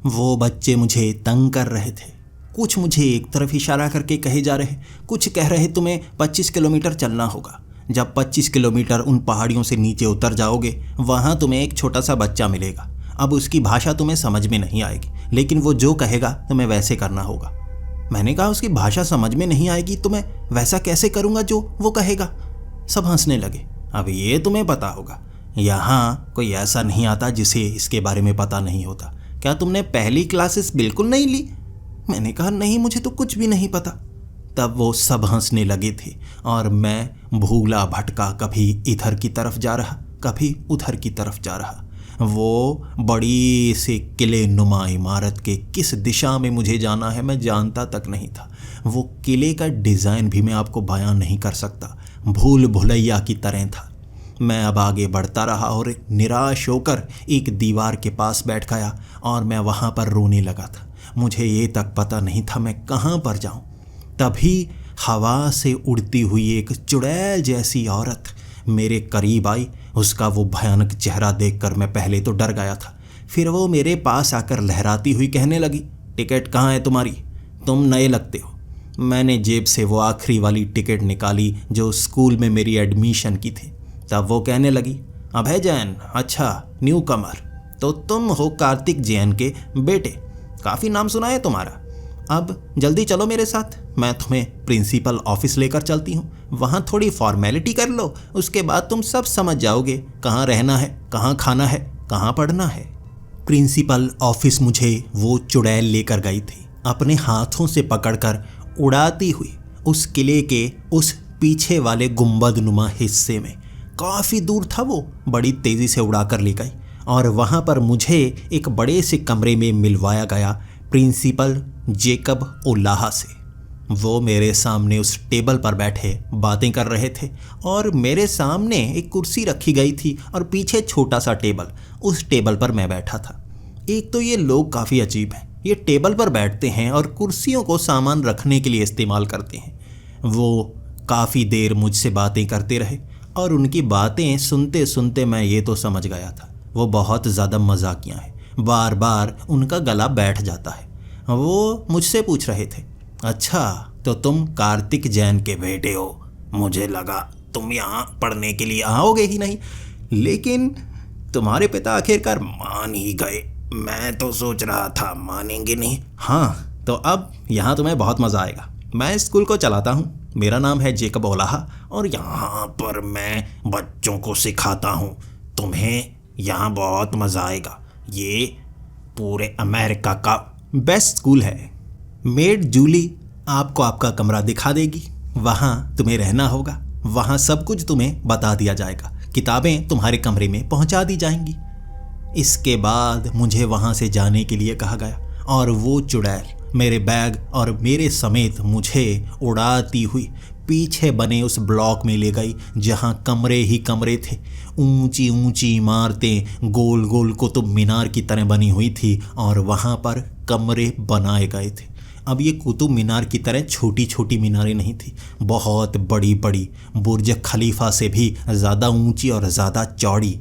A: वो बच्चे मुझे तंग कर रहे थे। कुछ मुझे एक तरफ इशारा करके कहे जा रहे, कुछ कह रहे तुम्हें 25 किलोमीटर चलना होगा। जब 25 किलोमीटर उन पहाड़ियों से नीचे उतर जाओगे, वहाँ तुम्हें एक छोटा सा बच्चा मिलेगा। अब उसकी भाषा तुम्हें समझ में नहीं आएगी, लेकिन वो जो कहेगा तुम्हें वैसे करना होगा। मैंने कहा, उसकी भाषा समझ में नहीं आएगी तो मैं वैसा कैसे करूँगा जो वो कहेगा? सब हंसने लगे। अब ये तुम्हें पता होगा, यहाँ कोई ऐसा नहीं आता जिसे इसके बारे में पता नहीं होता। क्या तुमने पहली क्लासेस बिल्कुल नहीं ली? मैंने कहा, नहीं, मुझे तो कुछ भी नहीं पता। तब वो सब हंसने लगे थे और मैं भूला भटका कभी इधर की तरफ जा रहा, कभी उधर की तरफ जा रहा। वो बड़ी से किले नुमा इमारत के किस दिशा में मुझे जाना है मैं जानता तक नहीं था। वो किले का डिज़ाइन भी मैं आपको बयान नहीं कर सकता, भूल भुलैया की तरह था। मैं अब आगे बढ़ता रहा और निराश होकर एक दीवार के पास बैठ गया और मैं वहाँ पर रोने लगा था। मुझे ये तक पता नहीं था मैं कहाँ पर जाऊँ। तभी हवा से उड़ती हुई एक चुड़ैल जैसी औरत मेरे करीब आई। उसका वो भयानक चेहरा देखकर मैं पहले तो डर गया था, फिर वो मेरे पास आकर लहराती हुई कहने लगी, टिकट कहाँ है तुम्हारी? तुम नए लगते हो। मैंने जेब से वो आखिरी वाली टिकट निकाली जो स्कूल में मेरी एडमिशन की थी। तब वो कहने लगी, अभय जैन, अच्छा न्यू कमर, तो तुम हो कार्तिक जैन के बेटे, काफ़ी नाम सुना है तुम्हारा। अब जल्दी चलो मेरे साथ, मैं तुम्हें प्रिंसिपल ऑफिस लेकर चलती हूँ, वहाँ थोड़ी फॉर्मेलिटी कर लो, उसके बाद तुम सब समझ जाओगे कहाँ रहना है, कहाँ खाना है, कहाँ पढ़ना है। प्रिंसिपल ऑफिस मुझे वो चुड़ैल लेकर गई थी, अपने हाथों से पकड़कर उड़ाती हुई उस किले के उस पीछे वाले गुंबद नुमा हिस्से में। काफ़ी दूर था वो, बड़ी तेज़ी से उड़ाकर ले गई और वहाँ पर मुझे एक बड़े से कमरे में मिलवाया गया प्रिंसिपल जेकब ओलाहा से। वो मेरे सामने उस टेबल पर बैठे बातें कर रहे थे और मेरे सामने एक कुर्सी रखी गई थी और पीछे छोटा सा टेबल, उस टेबल पर मैं बैठा था। एक तो ये लोग काफ़ी अजीब हैं, ये टेबल पर बैठते हैं और कुर्सियों को सामान रखने के लिए इस्तेमाल करते हैं। वो काफ़ी देर मुझसे बातें करते रहे और उनकी बातें सुनते सुनते मैं ये तो समझ गया था वो बहुत ज़्यादा मजाकिया हैं, बार बार उनका गला बैठ जाता है। वो मुझसे पूछ रहे थे, अच्छा तो तुम कार्तिक जैन के बेटे हो, मुझे लगा तुम यहाँ पढ़ने के लिए आओगे ही नहीं, लेकिन तुम्हारे पिता आखिरकार मान ही गए। मैं तो सोच रहा था मानेंगे नहीं। हाँ, तो अब यहाँ तुम्हें बहुत मज़ा आएगा। मैं स्कूल को चलाता हूँ, मेरा नाम है जेकब ओलाहा और यहाँ पर मैं बच्चों को सिखाता हूँ। तुम्हें यहाँ बहुत मज़ा आएगा, ये पूरे अमेरिका का बेस्ट स्कूल है। मेड जूली आपको आपका कमरा दिखा देगी, वहाँ तुम्हें रहना होगा, वहाँ सब कुछ तुम्हें बता दिया जाएगा, किताबें तुम्हारे कमरे में पहुँचा दी जाएंगी। इसके बाद मुझे वहाँ से जाने के लिए कहा गया और वो चुड़ैल मेरे बैग और मेरे समेत मुझे उड़ाती हुई पीछे बने उस ब्लॉक में ले गई जहाँ कमरे ही कमरे थे। ऊंची ऊंची इमारतें गोल गोल कुतुब मीनार की तरह बनी हुई थी और वहाँ पर कमरे बनाए गए थे। अब ये कुतुब मीनार की तरह छोटी छोटी मीनारें नहीं थी, बहुत बड़ी बड़ी, बुर्ज खलीफा से भी ज़्यादा ऊंची और ज़्यादा चौड़ी।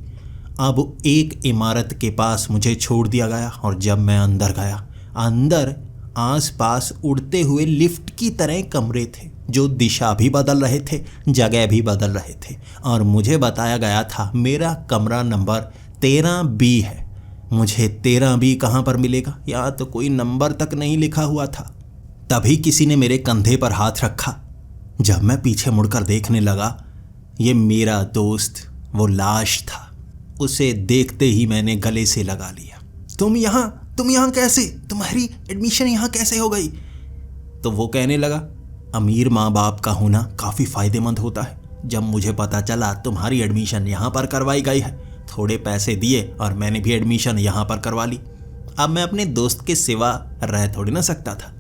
A: अब एक इमारत के पास मुझे छोड़ दिया गया और जब मैं अंदर गया, अंदर आसपास उड़ते हुए लिफ्ट की तरह कमरे थे जो दिशा भी बदल रहे थे, जगह भी बदल रहे थे और मुझे बताया गया था मेरा कमरा नंबर 13B है। मुझे 13B कहाँ पर मिलेगा, यहाँ तो कोई नंबर तक नहीं लिखा हुआ था। तभी किसी ने मेरे कंधे पर हाथ रखा। जब मैं पीछे मुड़कर देखने लगा, ये मेरा दोस्त वो लाश था। उसे देखते ही मैंने गले से लगा लिया। तुम यहाँ कैसे, तुम्हारी एडमिशन यहाँ कैसे हो गई? तो वो कहने लगा, अमीर माँ बाप का होना काफ़ी फ़ायदेमंद होता है। जब मुझे पता चला तुम्हारी एडमिशन यहाँ पर करवाई गई है, थोड़े पैसे दिए और मैंने भी एडमिशन यहाँ पर करवा ली। अब मैं अपने दोस्त के सिवा रह थोड़ी ना सकता था।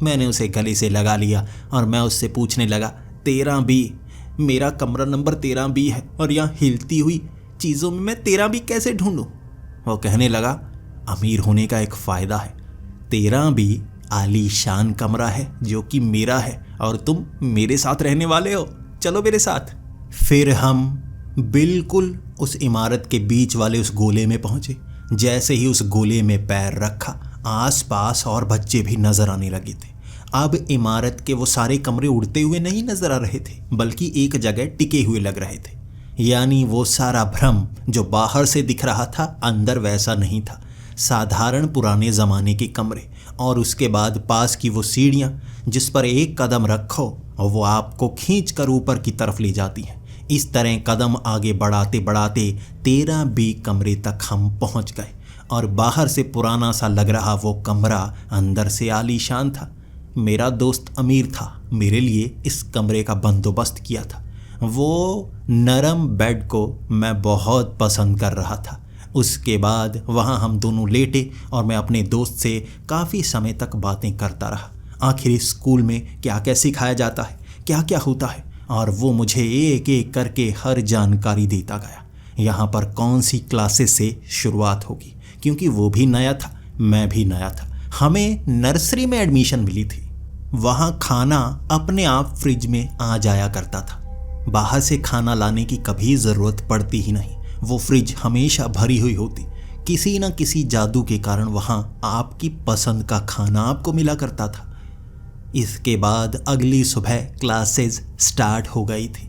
A: मैंने उसे गले से लगा लिया और मैं उससे पूछने लगा, 13B, मेरा कमरा नंबर 13B है और यहाँ हिलती हुई चीज़ों में मैं 13B कैसे ढूंढूं? वो कहने लगा, अमीर होने का एक फ़ायदा है, 13B आलीशान कमरा है जो कि मेरा है और तुम मेरे साथ रहने वाले हो, चलो मेरे साथ। फिर हम बिल्कुल उस इमारत के बीच वाले उस गोले में पहुंचे। जैसे ही उस गोले में पैर रखा, आसपास और बच्चे भी नजर आने लगे थे। अब इमारत के वो सारे कमरे उड़ते हुए नहीं नजर आ रहे थे, बल्कि एक जगह टिके हुए लग रहे थे। यानी वो सारा भ्रम जो बाहर से दिख रहा था, अंदर वैसा नहीं था। साधारण पुराने ज़माने के कमरे और उसके बाद पास की वो सीढ़ियाँ जिस पर एक कदम रखो और वो आपको खींच कर ऊपर की तरफ ले जाती हैं। इस तरह कदम आगे बढ़ाते बढ़ाते 13B कमरे तक हम पहुँच गए और बाहर से पुराना सा लग रहा वो कमरा अंदर से आलीशान था। मेरा दोस्त अमीर था, मेरे लिए इस कमरे का बंदोबस्त किया था। वो नरम बेड को मैं बहुत पसंद कर रहा था। उसके बाद वहाँ हम दोनों लेटे और मैं अपने दोस्त से काफ़ी समय तक बातें करता रहा। आखिर इस स्कूल में क्या क्या सिखाया जाता है, क्या क्या होता है, और वो मुझे एक एक करके हर जानकारी देता गया। यहाँ पर कौन सी क्लासेस से शुरुआत होगी, क्योंकि वो भी नया था, मैं भी नया था। हमें नर्सरी में एडमिशन मिली थी। वहाँ खाना अपने आप फ्रिज में आ जाया करता था, बाहर से खाना लाने की कभी ज़रूरत पड़ती ही नहीं। वो फ्रिज हमेशा भरी हुई होती। किसी न किसी जादू के कारण वहाँ आपकी पसंद का खाना आपको मिला करता था। इसके बाद अगली सुबह क्लासेस स्टार्ट हो गई थी।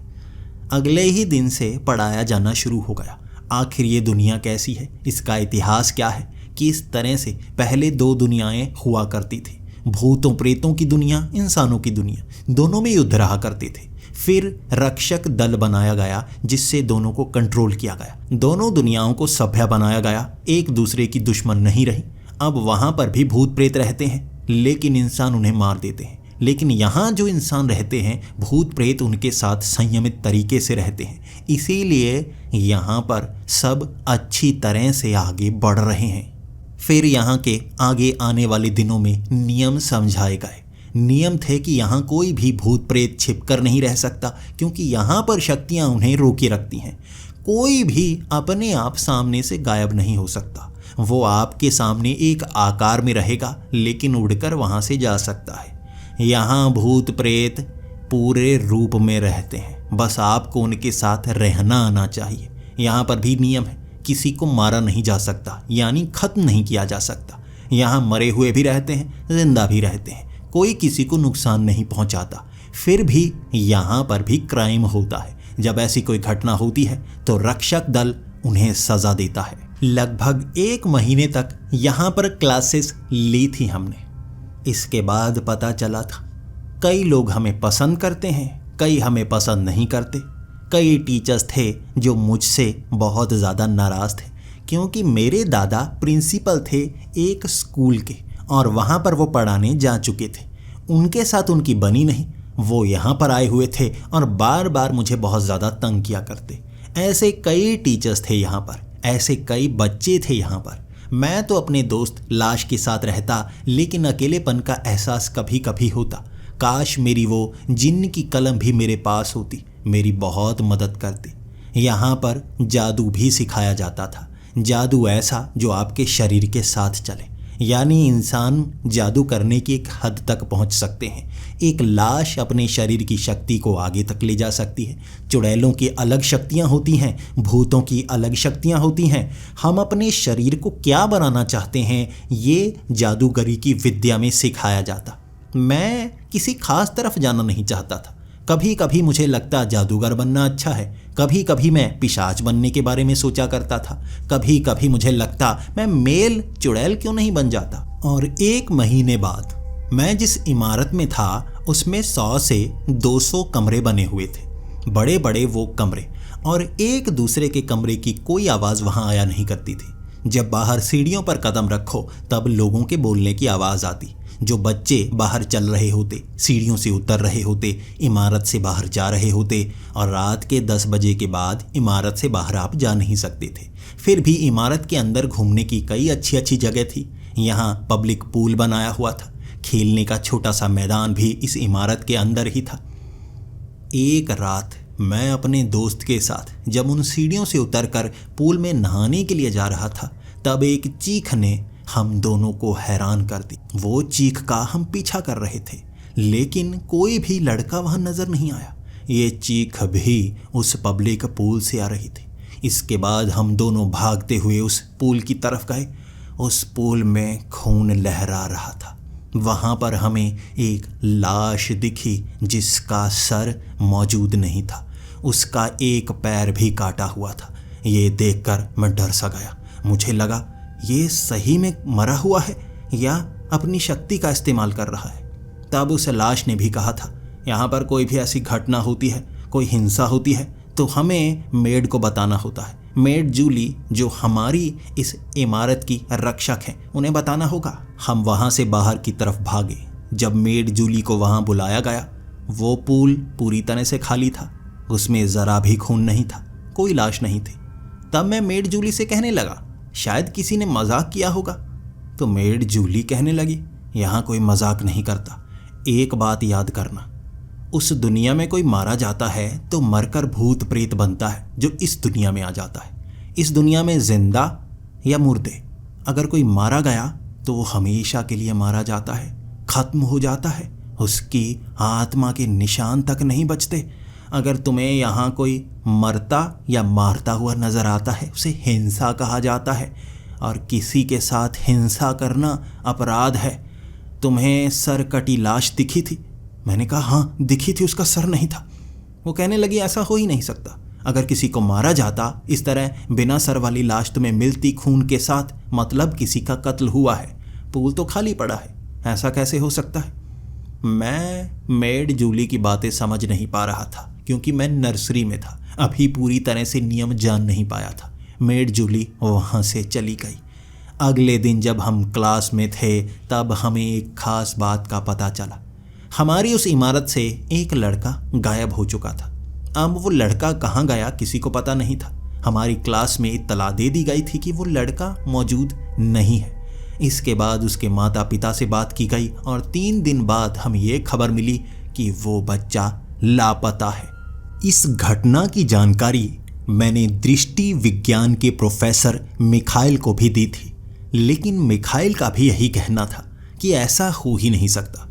A: अगले ही दिन से पढ़ाया जाना शुरू हो गया। आखिर ये दुनिया कैसी है, इसका इतिहास क्या है कि इस तरह से पहले दो दुनियाएं हुआ करती थी। भूतों प्रेतों की दुनिया, इंसानों की दुनिया, दोनों में युद्ध रहा करते थे। फिर रक्षक दल बनाया गया जिससे दोनों को कंट्रोल किया गया। दोनों दुनियाओं को सभ्य बनाया गया, एक दूसरे की दुश्मन नहीं रही। अब वहाँ पर भी भूत प्रेत रहते हैं लेकिन इंसान उन्हें मार देते हैं। लेकिन यहाँ जो इंसान रहते हैं, भूत प्रेत उनके साथ संयमित तरीके से रहते हैं। इसीलिए यहाँ पर सब अच्छी तरह से आगे बढ़ रहे हैं। फिर यहाँ के आगे आने वाले दिनों में नियम समझाए गए। नियम थे कि यहाँ कोई भी भूत प्रेत छिप कर नहीं रह सकता, क्योंकि यहाँ पर शक्तियाँ उन्हें रोके रखती हैं। कोई भी अपने आप सामने से गायब नहीं हो सकता। वो आपके सामने एक आकार में रहेगा लेकिन उड़कर वहाँ से जा सकता है। यहाँ भूत प्रेत पूरे रूप में रहते हैं, बस आपको उनके साथ रहना आना चाहिए। यहाँ पर भी नियम है, किसी को मारा नहीं जा सकता, यानी खत्म नहीं किया जा सकता। यहाँ मरे हुए भी रहते हैं, जिंदा भी रहते हैं, कोई किसी को नुकसान नहीं पहुँचाता। फिर भी यहाँ पर भी क्राइम होता है। जब ऐसी कोई घटना होती है तो रक्षक दल उन्हें सज़ा देता है। लगभग 1 महीने तक यहाँ पर क्लासेस ली थी हमने। इसके बाद पता चला था कई लोग हमें पसंद करते हैं, कई हमें पसंद नहीं करते। कई टीचर्स थे जो मुझसे बहुत ज़्यादा नाराज़ थे, क्योंकि मेरे दादा प्रिंसिपल थे एक स्कूल के और वहाँ पर वो पढ़ाने जा चुके थे। उनके साथ उनकी बनी नहीं, वो यहाँ पर आए हुए थे और बार बार मुझे बहुत ज़्यादा तंग किया करते। ऐसे कई टीचर्स थे यहाँ पर, ऐसे कई बच्चे थे यहाँ पर। मैं तो अपने दोस्त लाश के साथ रहता, लेकिन अकेलेपन का एहसास कभी कभी होता। काश मेरी वो जिन्न की कलम भी मेरे पास होती, मेरी बहुत मदद करती। यहाँ पर जादू भी सिखाया जाता था, जादू ऐसा जो आपके शरीर के साथ चले, यानी इंसान जादू करने की एक हद तक पहुँच सकते हैं। एक लाश अपने शरीर की शक्ति को आगे तक ले जा सकती है। चुड़ैलों की अलग शक्तियाँ होती हैं, भूतों की अलग शक्तियाँ होती हैं। हम अपने शरीर को क्या बनाना चाहते हैं, ये जादूगरी की विद्या में सिखाया जाता। मैं किसी खास तरफ जाना नहीं चाहता था। कभी कभी मुझे लगता जादूगर बनना अच्छा है, कभी कभी मैं पिशाच बनने के बारे में सोचा करता था, कभी कभी मुझे लगता मैं मेल चुड़ैल क्यों नहीं बन जाता। और 1 महीने बाद मैं जिस इमारत में था उसमें 100 से 200 कमरे बने हुए थे, बड़े बड़े वो कमरे, और एक दूसरे के कमरे की कोई आवाज़ वहाँ आया नहीं करती थी। जब बाहर सीढ़ियों पर कदम रखो तब लोगों के बोलने की आवाज़ आती। जो बच्चे बाहर चल रहे होते, सीढ़ियों से उतर रहे होते, इमारत से बाहर जा रहे होते, और रात के 10 बजे के बाद इमारत से बाहर आप जा नहीं सकते थे। फिर भी इमारत के अंदर घूमने की कई अच्छी अच्छी जगह थी। यहाँ पब्लिक पूल बनाया हुआ था, खेलने का छोटा सा मैदान भी इस इमारत के अंदर ही था। एक रात मैं अपने दोस्त के साथ जब उन सीढ़ियों से उतरकर पूल में नहाने के लिए जा रहा था, तब एक चीख ने हम दोनों को हैरान कर दी। वो चीख का हम पीछा कर रहे थे, लेकिन कोई भी लड़का वहां नजर नहीं आया। ये चीख भी उस पब्लिक पूल से आ रही थी। इसके बाद हम दोनों भागते हुए उस पूल की तरफ गए। उस पूल में खून लहरा रहा था। वहाँ पर हमें एक लाश दिखी जिसका सर मौजूद नहीं था, उसका एक पैर भी काटा हुआ था। ये देखकर मैं डर सा गया। मुझे लगा ये सही में मरा हुआ है या अपनी शक्ति का इस्तेमाल कर रहा है। तब उस लाश ने भी कहा था, यहाँ पर कोई भी ऐसी घटना होती है, कोई हिंसा होती है, तो हमें मेड को बताना होता है। मेड जूली जो हमारी इस इमारत की रक्षक हैं, उन्हें बताना होगा। हम वहाँ से बाहर की तरफ भागे। जब मेड जूली को वहाँ बुलाया गया, वो पूल पूरी तरह से खाली था, उसमें ज़रा भी खून नहीं था, कोई लाश नहीं थी। तब मैं मेड जूली से कहने लगा, शायद किसी ने मजाक किया होगा। तो मेड जूली कहने लगी, यहाँ कोई मजाक नहीं करता। एक बात याद करना, उस दुनिया में कोई मारा जाता है तो मरकर भूत प्रेत बनता है जो इस दुनिया में आ जाता है। इस दुनिया में जिंदा या मुर्दे, अगर कोई मारा गया तो वो हमेशा के लिए मारा जाता है, खत्म हो जाता है, उसकी आत्मा के निशान तक नहीं बचते। अगर तुम्हें यहाँ कोई मरता या मारता हुआ नज़र आता है, उसे हिंसा कहा जाता है, और किसी के साथ हिंसा करना अपराध है। तुम्हें सर कटी लाश दिखी थी? मैंने कहा हाँ दिखी थी, उसका सर नहीं था। वो कहने लगी ऐसा हो ही नहीं सकता, अगर किसी को मारा जाता इस तरह बिना सर वाली लाश तुम्हें मिलती खून के साथ, मतलब किसी का कत्ल हुआ है। पूल तो खाली पड़ा है, ऐसा कैसे हो सकता है? मैं मेड जूली की बातें समझ नहीं पा रहा था क्योंकि मैं नर्सरी में था, अभी पूरी तरह से नियम जान नहीं पाया था। मेड जूली वहाँ से चली गई। अगले दिन जब हम क्लास में थे तब हमें एक खास बात का पता चला। हमारी उस इमारत से एक लड़का गायब हो चुका था। अब वो लड़का कहाँ गया किसी को पता नहीं था। हमारी क्लास में इत्तला दे दी गई थी कि वो लड़का मौजूद नहीं है। इसके बाद उसके माता पिता से बात की गई और 3 दिन बाद हमें ये खबर मिली कि वो बच्चा लापता है। इस घटना की जानकारी मैंने दृष्टि विज्ञान के प्रोफेसर मिखाइल को भी दी थी, लेकिन मिखाइल का भी यही कहना था कि ऐसा हो ही नहीं सकता।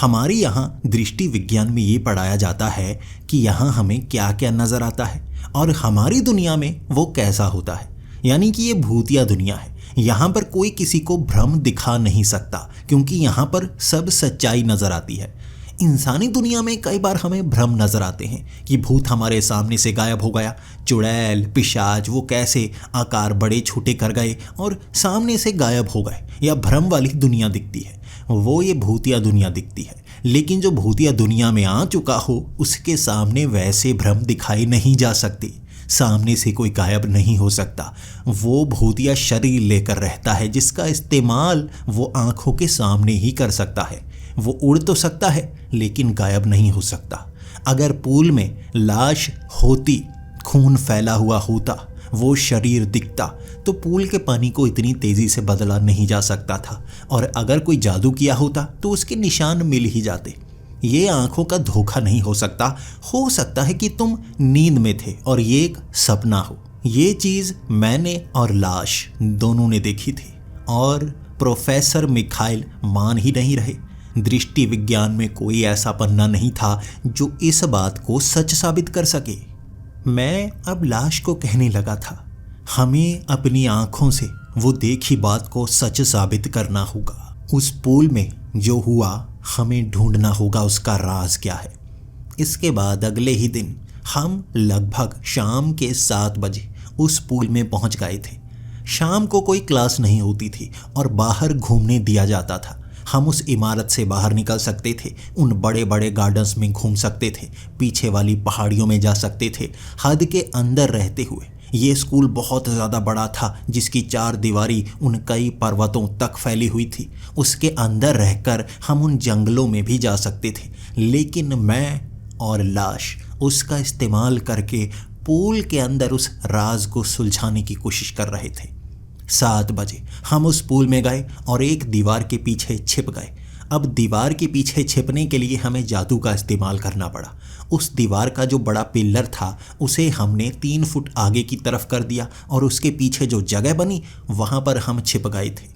A: हमारे यहाँ दृष्टि विज्ञान में ये पढ़ाया जाता है कि यहाँ हमें क्या क्या नज़र आता है और हमारी दुनिया में वो कैसा होता है, यानी कि ये भूतिया दुनिया है। यहाँ पर कोई किसी को भ्रम दिखा नहीं सकता क्योंकि यहाँ पर सब सच्चाई नज़र आती है। इंसानी दुनिया में कई बार हमें भ्रम नज़र आते हैं कि भूत हमारे सामने से गायब हो गया, चुड़ैल पिशाच वो कैसे आकार बड़े छोटे कर गए और सामने से गायब हो गए, या भ्रम वाली दुनिया दिखती है, वो ये भूतिया दुनिया दिखती है। लेकिन जो भूतिया दुनिया में आ चुका हो उसके सामने वैसे भ्रम दिखाई नहीं जा सकते। सामने से कोई गायब नहीं हो सकता। वो भूतिया शरीर लेकर रहता है जिसका इस्तेमाल वो आंखों के सामने ही कर सकता है। वो उड़ तो सकता है लेकिन गायब नहीं हो सकता। अगर पूल में लाश होती, खून फैला हुआ होता, वो शरीर दिखता तो पूल के पानी को इतनी तेजी से बदला नहीं जा सकता था, और अगर कोई जादू किया होता तो उसके निशान मिल ही जाते। ये आंखों का धोखा नहीं हो सकता। हो सकता है कि तुम नींद में थे और ये एक सपना हो। ये चीज़ मैंने और लाश दोनों ने देखी थी और प्रोफेसर मिखाइल मान ही नहीं रहे। दृष्टि विज्ञान में कोई ऐसा पन्ना नहीं था जो इस बात को सच साबित कर सके। मैं अब लाश को कहने लगा था, हमें अपनी आंखों से वो देखी बात को सच साबित करना होगा। उस पूल में जो हुआ हमें ढूंढना होगा उसका राज क्या है। इसके बाद अगले ही दिन हम लगभग शाम के 7 बजे उस पूल में पहुंच गए थे। शाम को कोई क्लास नहीं होती थी और बाहर घूमने दिया जाता था। हम उस इमारत से बाहर निकल सकते थे, उन बड़े बड़े गार्डन्स में घूम सकते थे, पीछे वाली पहाड़ियों में जा सकते थे, हद के अंदर रहते हुए। ये स्कूल बहुत ज़्यादा बड़ा था जिसकी 4 दीवारी उन कई पर्वतों तक फैली हुई थी। उसके अंदर रहकर हम उन जंगलों में भी जा सकते थे, लेकिन मैं और लाश उसका इस्तेमाल करके पूल के अंदर उस राज को सुलझाने की कोशिश कर रहे थे। 7 बजे हम उस पूल में गए और एक दीवार के पीछे छिप गए। अब दीवार के पीछे छिपने के लिए हमें जादू का इस्तेमाल करना पड़ा। उस दीवार का जो बड़ा पिलर था उसे हमने 3 फुट आगे की तरफ कर दिया और उसके पीछे जो जगह बनी वहाँ पर हम छिप गए थे।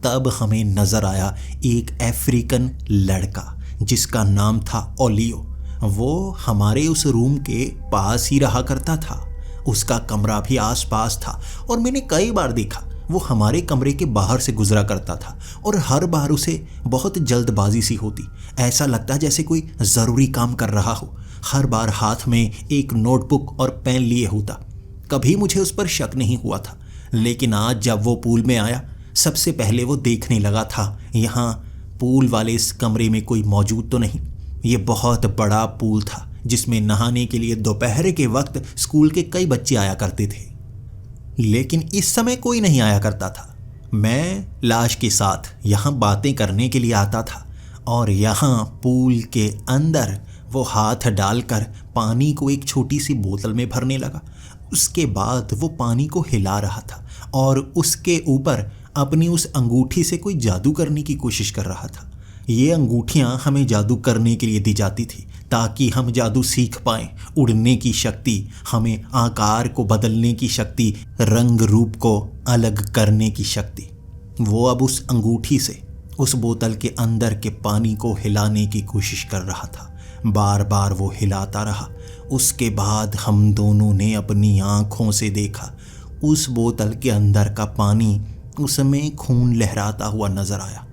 A: तब हमें नज़र आया एक अफ्रीकन लड़का जिसका नाम था ओलियो। वो हमारे उस रूम के पास ही रहा करता था। उसका कमरा भी आसपास था और मैंने कई बार देखा वो हमारे कमरे के बाहर से गुजरा करता था और हर बार उसे बहुत जल्दबाजी सी होती। ऐसा लगता जैसे कोई ज़रूरी काम कर रहा हो। हर बार हाथ में एक नोटबुक और पेन लिए होता। कभी मुझे उस पर शक नहीं हुआ था, लेकिन आज जब वो पूल में आया सबसे पहले वो देखने लगा था यहाँ पूल वाले इस कमरे में कोई मौजूद तो नहीं। ये बहुत बड़ा पूल था जिसमें नहाने के लिए दोपहर के वक्त स्कूल के कई बच्चे आया करते थे, लेकिन इस समय कोई नहीं आया करता था। मैं लाश के साथ यहाँ बातें करने के लिए आता था और यहाँ पूल के अंदर वो हाथ डालकर पानी को एक छोटी सी बोतल में भरने लगा। उसके बाद वो पानी को हिला रहा था और उसके ऊपर अपनी उस अंगूठी से कोई जादू करने की कोशिश कर रहा था। ये अंगूठियाँ हमें जादू करने के लिए दी जाती थी ताकि हम जादू सीख पाएं। उड़ने की शक्ति, हमें आकार को बदलने की शक्ति, रंग रूप को अलग करने की शक्ति। वो अब उस अंगूठी से उस बोतल के अंदर के पानी को हिलाने की कोशिश कर रहा था। बार बार वो हिलाता रहा। उसके बाद हम दोनों ने अपनी आँखों से देखा उस बोतल के अंदर का पानी, उसमें खून लहराता हुआ नजर आया।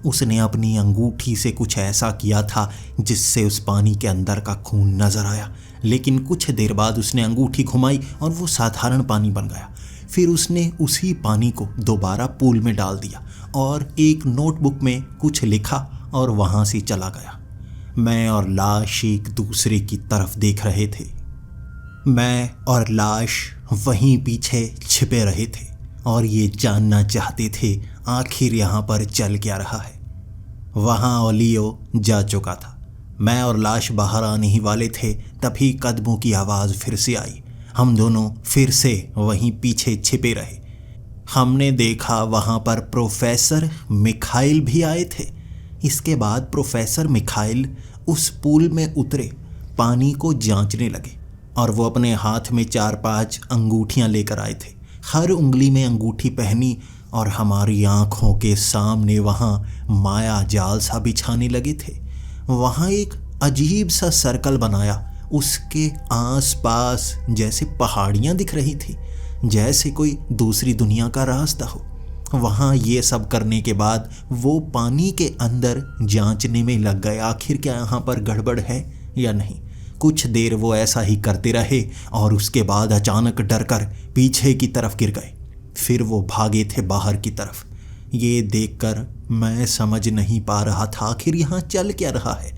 A: उसने अपनी अंगूठी से कुछ ऐसा किया था जिससे उस पानी के अंदर का खून नजर आया, लेकिन कुछ देर बाद उसने अंगूठी घुमाई और वो साधारण पानी बन गया। फिर उसने उसी पानी को दोबारा पूल में डाल दिया और एक नोटबुक में कुछ लिखा और वहां से चला गया। मैं और लाश एक दूसरे की तरफ देख रहे थे। मैं और लाश वहीं पीछे छिपे रहे थे और ये जानना चाहते थे आखिर यहाँ पर चल क्या रहा है। वहाँ ओलियो जा चुका था। मैं और लाश बाहर आने ही वाले थे, तभी कदमों की आवाज़ फिर से आई। हम दोनों फिर से वहीं पीछे छिपे रहे। हमने देखा वहाँ पर प्रोफेसर मिखाइल भी आए थे। इसके बाद प्रोफेसर मिखाइल उस पूल में उतरे, पानी को जांचने लगे और वो अपने हाथ में 4-5 अंगूठियाँ लेकर आए थे। हर उंगली में अंगूठी पहनी और हमारी आंखों के सामने वहाँ माया जाल सा बिछाने लगे थे। वहाँ एक अजीब सा सर्कल बनाया, उसके आसपास जैसे पहाड़ियाँ दिख रही थी, जैसे कोई दूसरी दुनिया का रास्ता हो। वहाँ ये सब करने के बाद वो पानी के अंदर जांचने में लग गए, आखिर क्या यहाँ पर गड़बड़ है या नहीं। कुछ देर वो ऐसा ही करते रहे और उसके बाद अचानक डरकर पीछे की तरफ गिर गए। फिर वो भागे थे बाहर की तरफ। ये देखकर मैं समझ नहीं पा रहा था आखिर यहाँ चल क्या रहा है।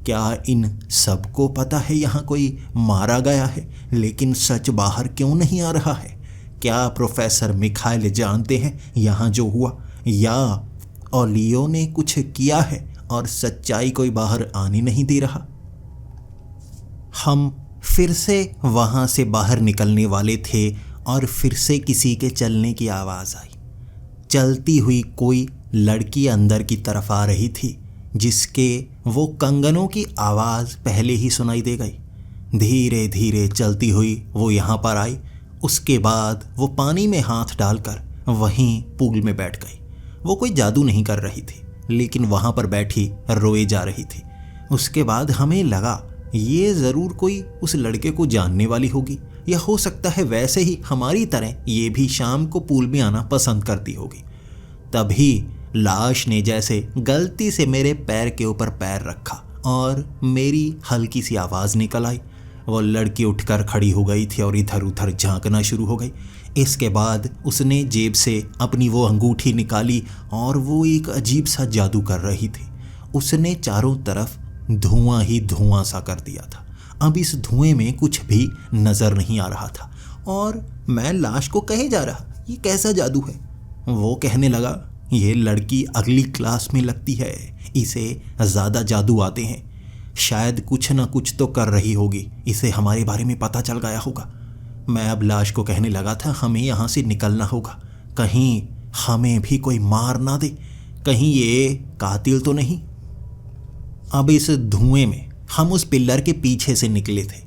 A: क्या इन सबको पता है यहाँ कोई मारा गया है, लेकिन सच बाहर क्यों नहीं आ रहा है? क्या प्रोफेसर मिखाइल जानते हैं यहाँ जो हुआ, या ओलियो ने कुछ किया है और सच्चाई कोई बाहर आने नहीं दे रहा? हम फिर से वहाँ से बाहर निकलने वाले थे और फिर से किसी के चलने की आवाज़ आई। चलती हुई कोई लड़की अंदर की तरफ आ रही थी, जिसके वो कंगनों की आवाज़ पहले ही सुनाई दे गई। धीरे धीरे चलती हुई वो यहाँ पर आई। उसके बाद वो पानी में हाथ डालकर वहीं पूल में बैठ गई। वो कोई जादू नहीं कर रही थी, लेकिन वहाँ पर बैठी रोए जा रही थी। उसके बाद हमें लगा ये ज़रूर कोई उस लड़के को जानने वाली होगी, या हो सकता है वैसे ही हमारी तरह ये भी शाम को पूल में आना पसंद करती होगी। तभी लाश ने जैसे गलती से मेरे पैर के ऊपर पैर रखा और मेरी हल्की सी आवाज़ निकल आई। वो लड़की उठकर खड़ी हो गई थी और इधर उधर झांकना शुरू हो गई। इसके बाद उसने जेब से अपनी वो अंगूठी निकाली और वो एक अजीब सा जादू कर रही थी। उसने चारों तरफ धुआं ही धुआं सा कर दिया था। अब इस धुएं में कुछ भी नज़र नहीं आ रहा था और मैं लाश को कहे जा रहा, ये कैसा जादू है? वो कहने लगा, ये लड़की अगली क्लास में लगती है, इसे ज़्यादा जादू आते हैं, शायद कुछ ना कुछ तो कर रही होगी, इसे हमारे बारे में पता चल गया होगा। मैं अब लाश को कहने लगा था, हमें यहाँ से निकलना होगा, कहीं हमें भी कोई मार ना दे, कहीं ये कातिल तो नहीं। अब इस धुएं में हम उस पिलर के पीछे से निकले थे।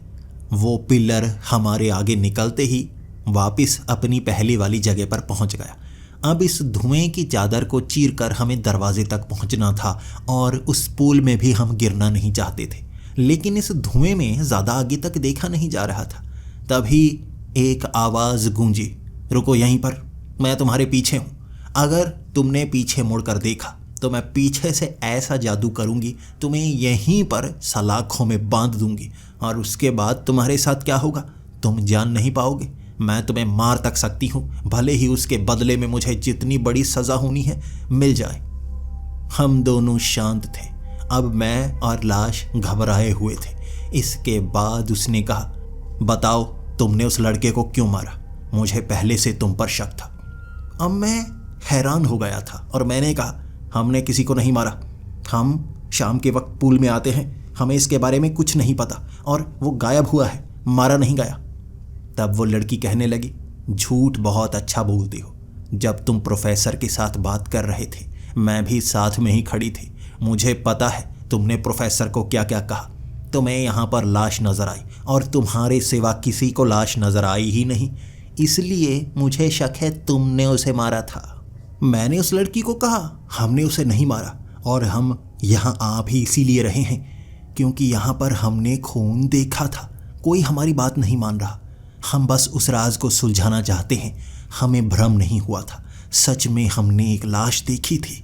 A: वो पिलर हमारे आगे निकलते ही वापस अपनी पहली वाली जगह पर पहुंच गया। अब इस धुएं की चादर को चीरकर हमें दरवाजे तक पहुंचना था और उस पूल में भी हम गिरना नहीं चाहते थे, लेकिन इस धुएं में ज़्यादा आगे तक देखा नहीं जा रहा था। तभी एक आवाज़ गूंजी, रुको यहीं पर, मैं तुम्हारे पीछे हूँ। अगर तुमने पीछे मुड़कर देखा तो मैं पीछे से ऐसा जादू करूँगी, तुम्हें यहीं पर सलाखों में बांध दूंगी और उसके बाद तुम्हारे साथ क्या होगा तुम जान नहीं पाओगे। मैं तुम्हें मार तक सकती हूँ, भले ही उसके बदले में मुझे जितनी बड़ी सज़ा होनी है मिल जाए। हम दोनों शांत थे। अब मैं और लाश घबराए हुए थे। इसके बाद उसने कहा, बताओ तुमने उस लड़के को क्यों मारा? मुझे पहले से तुम पर शक था। अब मैं हैरान हो गया था और मैंने कहा, हमने किसी को नहीं मारा, हम शाम के वक्त पूल में आते हैं, हमें इसके बारे में कुछ नहीं पता और वो गायब हुआ है, मारा नहीं गया। तब वो लड़की कहने लगी, झूठ बहुत अच्छा बोलती हो। जब तुम प्रोफेसर के साथ बात कर रहे थे मैं भी साथ में ही खड़ी थी, मुझे पता है तुमने प्रोफेसर को क्या क्या कहा। तुम्हें यहाँ पर लाश नज़र आई और तुम्हारे सिवा किसी को लाश नज़र आई ही नहीं, इसलिए मुझे शक है तुमने उसे मारा था। मैंने उस लड़की को कहा, हमने उसे नहीं मारा और हम यहाँ आ भी इसीलिए रहे हैं क्योंकि यहाँ पर हमने खून देखा था। कोई हमारी बात नहीं मान रहा, हम बस उस राज को सुलझाना चाहते हैं। हमें भ्रम नहीं हुआ था, सच में हमने एक लाश देखी थी।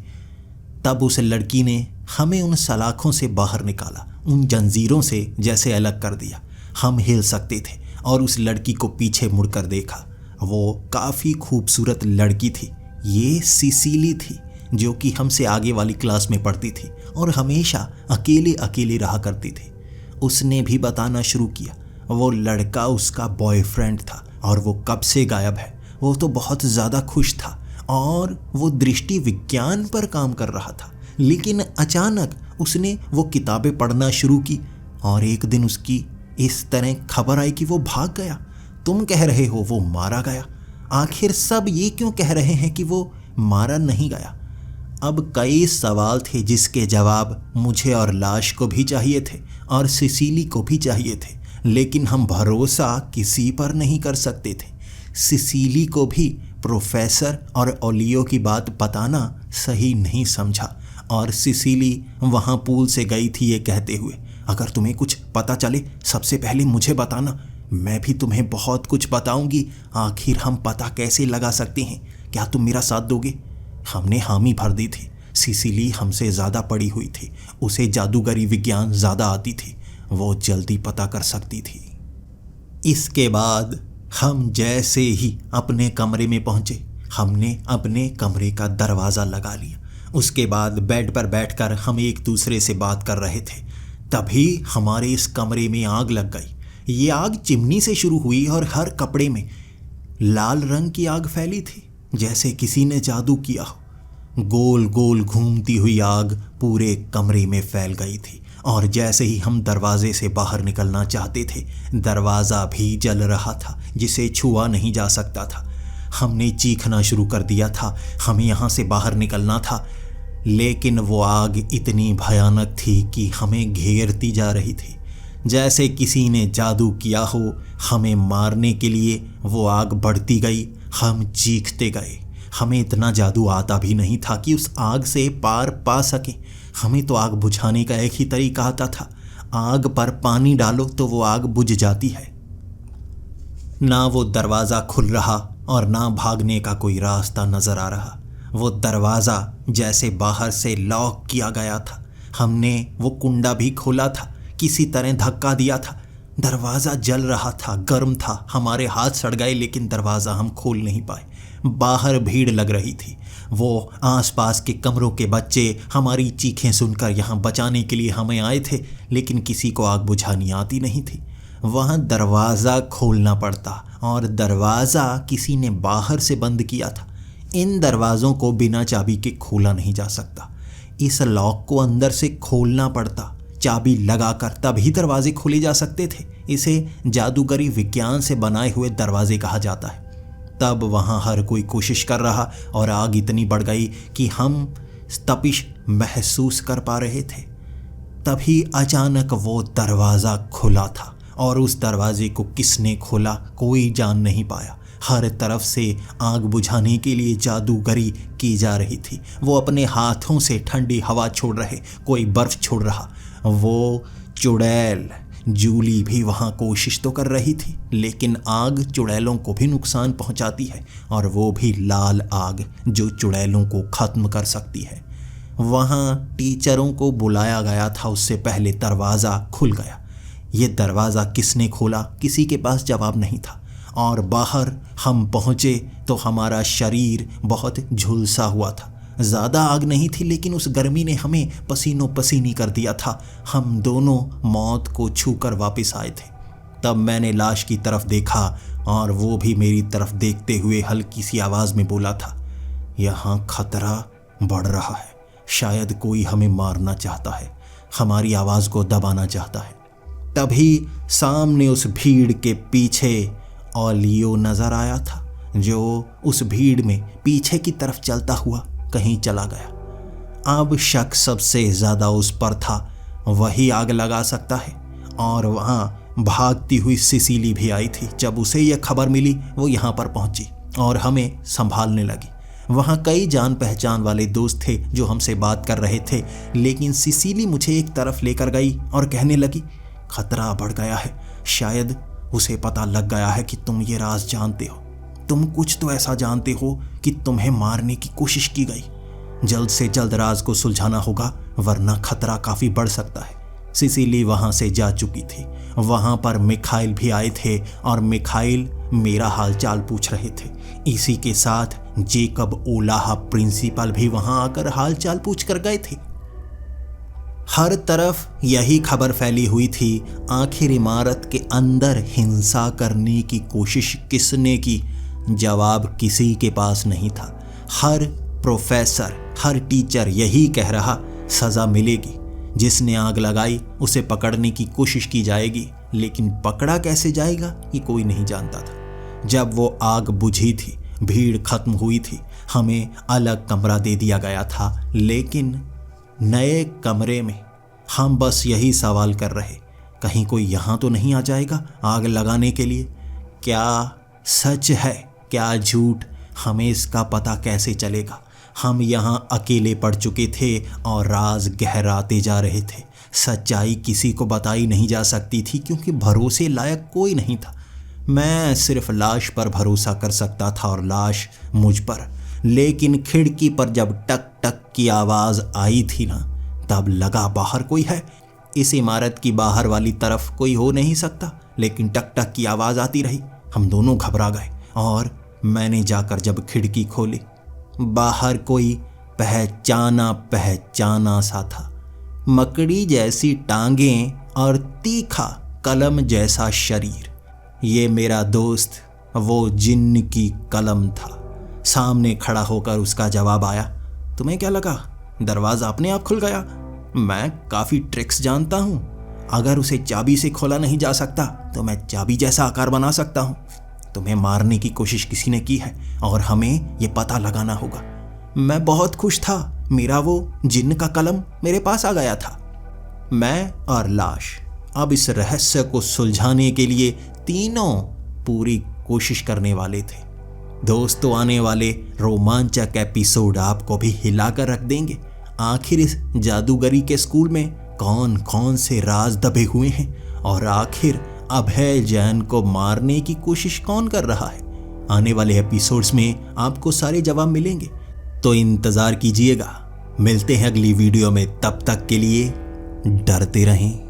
A: तब उस लड़की ने हमें उन सलाखों से बाहर निकाला, उन जंजीरों से जैसे अलग कर दिया। हम हिल सकते थे और उस लड़की को पीछे मुड़कर देखा। वो काफ़ी खूबसूरत लड़की थी। ये सिसिली थी, जो कि हमसे आगे वाली क्लास में पढ़ती थी और हमेशा अकेले अकेले रहा करती थी। उसने भी बताना शुरू किया। वो लड़का उसका बॉयफ्रेंड था और वो कब से गायब है। वो तो बहुत ज़्यादा खुश था और वो दृष्टि विज्ञान पर काम कर रहा था, लेकिन अचानक उसने वो किताबें पढ़ना शुरू की और एक दिन उसकी इस तरह खबर आई कि वो भाग गया। तुम कह रहे हो वो मारा गया। आखिर सब ये क्यों कह रहे हैं कि वो मारा नहीं गया? अब कई सवाल थे जिसके जवाब मुझे और लाश को भी चाहिए थे और सिसिली को भी चाहिए थे, लेकिन हम भरोसा किसी पर नहीं कर सकते थे। सिसिली को भी प्रोफेसर और ओलियो की बात बताना सही नहीं समझा और सिसिली वहाँ पूल से गई थी ये कहते हुए, अगर तुम्हें कुछ पता चले सबसे पहले मुझे बताना, मैं भी तुम्हें बहुत कुछ बताऊंगी। आखिर हम पता कैसे लगा सकते हैं? क्या तुम मेरा साथ दोगे? हमने हामी भर दी थी। सिसिली हमसे ज़्यादा पढ़ी हुई थी, उसे जादूगरी विज्ञान ज़्यादा आती थी, वो जल्दी पता कर सकती थी। इसके बाद हम जैसे ही अपने कमरे में पहुंचे, हमने अपने कमरे का दरवाज़ा लगा लिया। उसके बाद बेड पर बैठकर हम एक दूसरे से बात कर रहे थे। तभी हमारे इस कमरे में आग लग गई। ये आग चिमनी से शुरू हुई और हर कपड़े में लाल रंग की आग फैली थी, जैसे किसी ने जादू किया हो। गोल गोल घूमती हुई आग पूरे कमरे में फैल गई थी और जैसे ही हम दरवाजे से बाहर निकलना चाहते थे, दरवाज़ा भी जल रहा था जिसे छुआ नहीं जा सकता था। हमने चीखना शुरू कर दिया था, हमें यहाँ से बाहर निकलना था, लेकिन वो आग इतनी भयानक थी कि हमें घेरती जा रही थी। जैसे किसी ने जादू किया हो, हमें मारने के लिए वो आग बढ़ती गई। हम चीखते गए। हमें इतना जादू आता भी नहीं था कि उस आग से पार पा सके। हमें तो आग बुझाने का एक ही तरीका आता था, आग पर पानी डालो तो वो आग बुझ जाती है। ना वो दरवाज़ा खुल रहा और ना भागने का कोई रास्ता नज़र आ रहा। वो दरवाज़ा जैसे बाहर से लॉक किया गया था। हमने वो कुंडा भी खोला था, किसी तरह धक्का दिया था। दरवाज़ा जल रहा था, गर्म था, हमारे हाथ सड़ गए, लेकिन दरवाज़ा हम खोल नहीं पाए। बाहर भीड़ लग रही थी। वो आसपास के कमरों के बच्चे हमारी चीखें सुनकर यहाँ बचाने के लिए हमें आए थे, लेकिन किसी को आग बुझानी आती नहीं थी। वहाँ दरवाज़ा खोलना पड़ता और दरवाज़ा किसी ने बाहर से बंद किया था। इन दरवाज़ों को बिना चाबी के खोला नहीं जा सकता। इस लॉक को अंदर से खोलना पड़ता, चाबी लगाकर तभी दरवाजे खोले जा सकते थे। इसे जादूगरी विज्ञान से बनाए हुए दरवाजे कहा जाता है। तब वहाँ हर कोई कोशिश कर रहा और आग इतनी बढ़ गई कि हम तपिश महसूस कर पा रहे थे। तभी अचानक वो दरवाज़ा खुला था और उस दरवाजे को किसने खोला कोई जान नहीं पाया। हर तरफ से आग बुझाने के लिए जादूगरी की जा रही थी। वो अपने हाथों से ठंडी हवा छोड़ रहे, कोई बर्फ़ छोड़ रहा। वो चुड़ैल जूली भी वहाँ कोशिश तो कर रही थी, लेकिन आग चुड़ैलों को भी नुकसान पहुँचाती है, और वो भी लाल आग जो चुड़ैलों को ख़त्म कर सकती है। वहाँ टीचरों को बुलाया गया था, उससे पहले दरवाज़ा खुल गया। ये दरवाज़ा किसने खोला, किसी के पास जवाब नहीं था। और बाहर हम पहुँचे तो हमारा शरीर बहुत झुलसा हुआ था। ज़्यादा आग नहीं थी, लेकिन उस गर्मी ने हमें पसीनो पसीनी कर दिया था। हम दोनों मौत को छूकर वापस आए थे। तब मैंने लाश की तरफ देखा और वो भी मेरी तरफ देखते हुए हल्की सी आवाज़ में बोला था, यहाँ खतरा बढ़ रहा है, शायद कोई हमें मारना चाहता है, हमारी आवाज़ को दबाना चाहता है। तभी सामने उस भीड़ के पीछे ओलियो नज़र आया था, जो उस भीड़ में पीछे की तरफ चलता हुआ कहीं चला गया। अब शक सबसे ज़्यादा उस पर था, वही आग लगा सकता है। और वहाँ भागती हुई सिसिली भी आई थी। जब उसे यह खबर मिली वो यहाँ पर पहुँची और हमें संभालने लगी। वहाँ कई जान पहचान वाले दोस्त थे जो हमसे बात कर रहे थे, लेकिन सिसिली मुझे एक तरफ लेकर गई और कहने लगी, खतरा बढ़ गया है, शायद उसे पता लग गया है कि तुम ये राज जानते हो। तुम कुछ तो ऐसा जानते हो कि तुम्हें मारने की कोशिश की गई। जल्द से जल्द राज को सुलझाना होगा, वरना खतरा काफी बढ़ सकता है। सिसिली वहां से जा चुकी थी। वहां पर मिखाइल भी आए थे और मिखाइल मेरा हालचाल पूछ रहे थे। इसी के साथ जेकब ओलाहा प्रिंसिपल भी वहां आकर हालचाल पूछ कर गए थे। हर तरफ यही खबर फैली हुई थी, आखिर इमारत के अंदर हिंसा करने की कोशिश किसने की। जवाब किसी के पास नहीं था। हर प्रोफेसर, हर टीचर यही कह रहा, सजा मिलेगी। जिसने आग लगाई उसे पकड़ने की कोशिश की जाएगी, लेकिन पकड़ा कैसे जाएगा ये कोई नहीं जानता था। जब वो आग बुझी थी, भीड़ खत्म हुई थी, हमें अलग कमरा दे दिया गया था। लेकिन नए कमरे में हम बस यही सवाल कर रहे, कहीं कोई यहाँ तो नहीं आ जाएगा आग लगाने के लिए। क्या सच है, क्या झूठ, हमें इसका पता कैसे चलेगा। हम यहाँ अकेले पड़ चुके थे और राज गहराते जा रहे थे। सच्चाई किसी को बताई नहीं जा सकती थी, क्योंकि भरोसे लायक कोई नहीं था। मैं सिर्फ लाश पर भरोसा कर सकता था और लाश मुझ पर। लेकिन खिड़की पर जब टक टक की आवाज़ आई थी ना, तब लगा बाहर कोई है। इस इमारत की बाहर वाली तरफ कोई हो नहीं सकता, लेकिन टक टक की आवाज़ आती रही। हम दोनों घबरा गए और मैंने जाकर जब खिड़की खोली, बाहर कोई पहचाना पहचाना सा था। मकड़ी जैसी टांगें और तीखा कलम जैसा शरीर। ये मेरा दोस्त वो जिन्न की कलम था। सामने खड़ा होकर उसका जवाब आया, तुम्हें क्या लगा दरवाज़ा अपने आप खुल गया? मैं काफ़ी ट्रिक्स जानता हूँ। अगर उसे चाबी से खोला नहीं जा सकता तो मैं चाबी जैसा आकार बना सकता हूँ। तुम्हें मारने की कोशिश किसी ने की है और हमें ये पता लगाना होगा। मैं बहुत खुश था, मेरा वो जिन्न का कलम मेरे पास आ गया था। मैं और लाश अब इस रहस्य को सुलझाने के लिए तीनों पूरी कोशिश करने वाले थे। दोस्तों, आने वाले रोमांचक एपिसोड आपको भी हिलाकर रख देंगे। आखिर इस जादूगरी के स्कूल में कौन कौन से राज दबे हुए हैं और आखिर अभय जैन को मारने की कोशिश कौन कर रहा है। आने वाले एपिसोड्स में आपको सारे जवाब मिलेंगे, तो इंतज़ार कीजिएगा। मिलते हैं अगली वीडियो में, तब तक के लिए डरते रहें।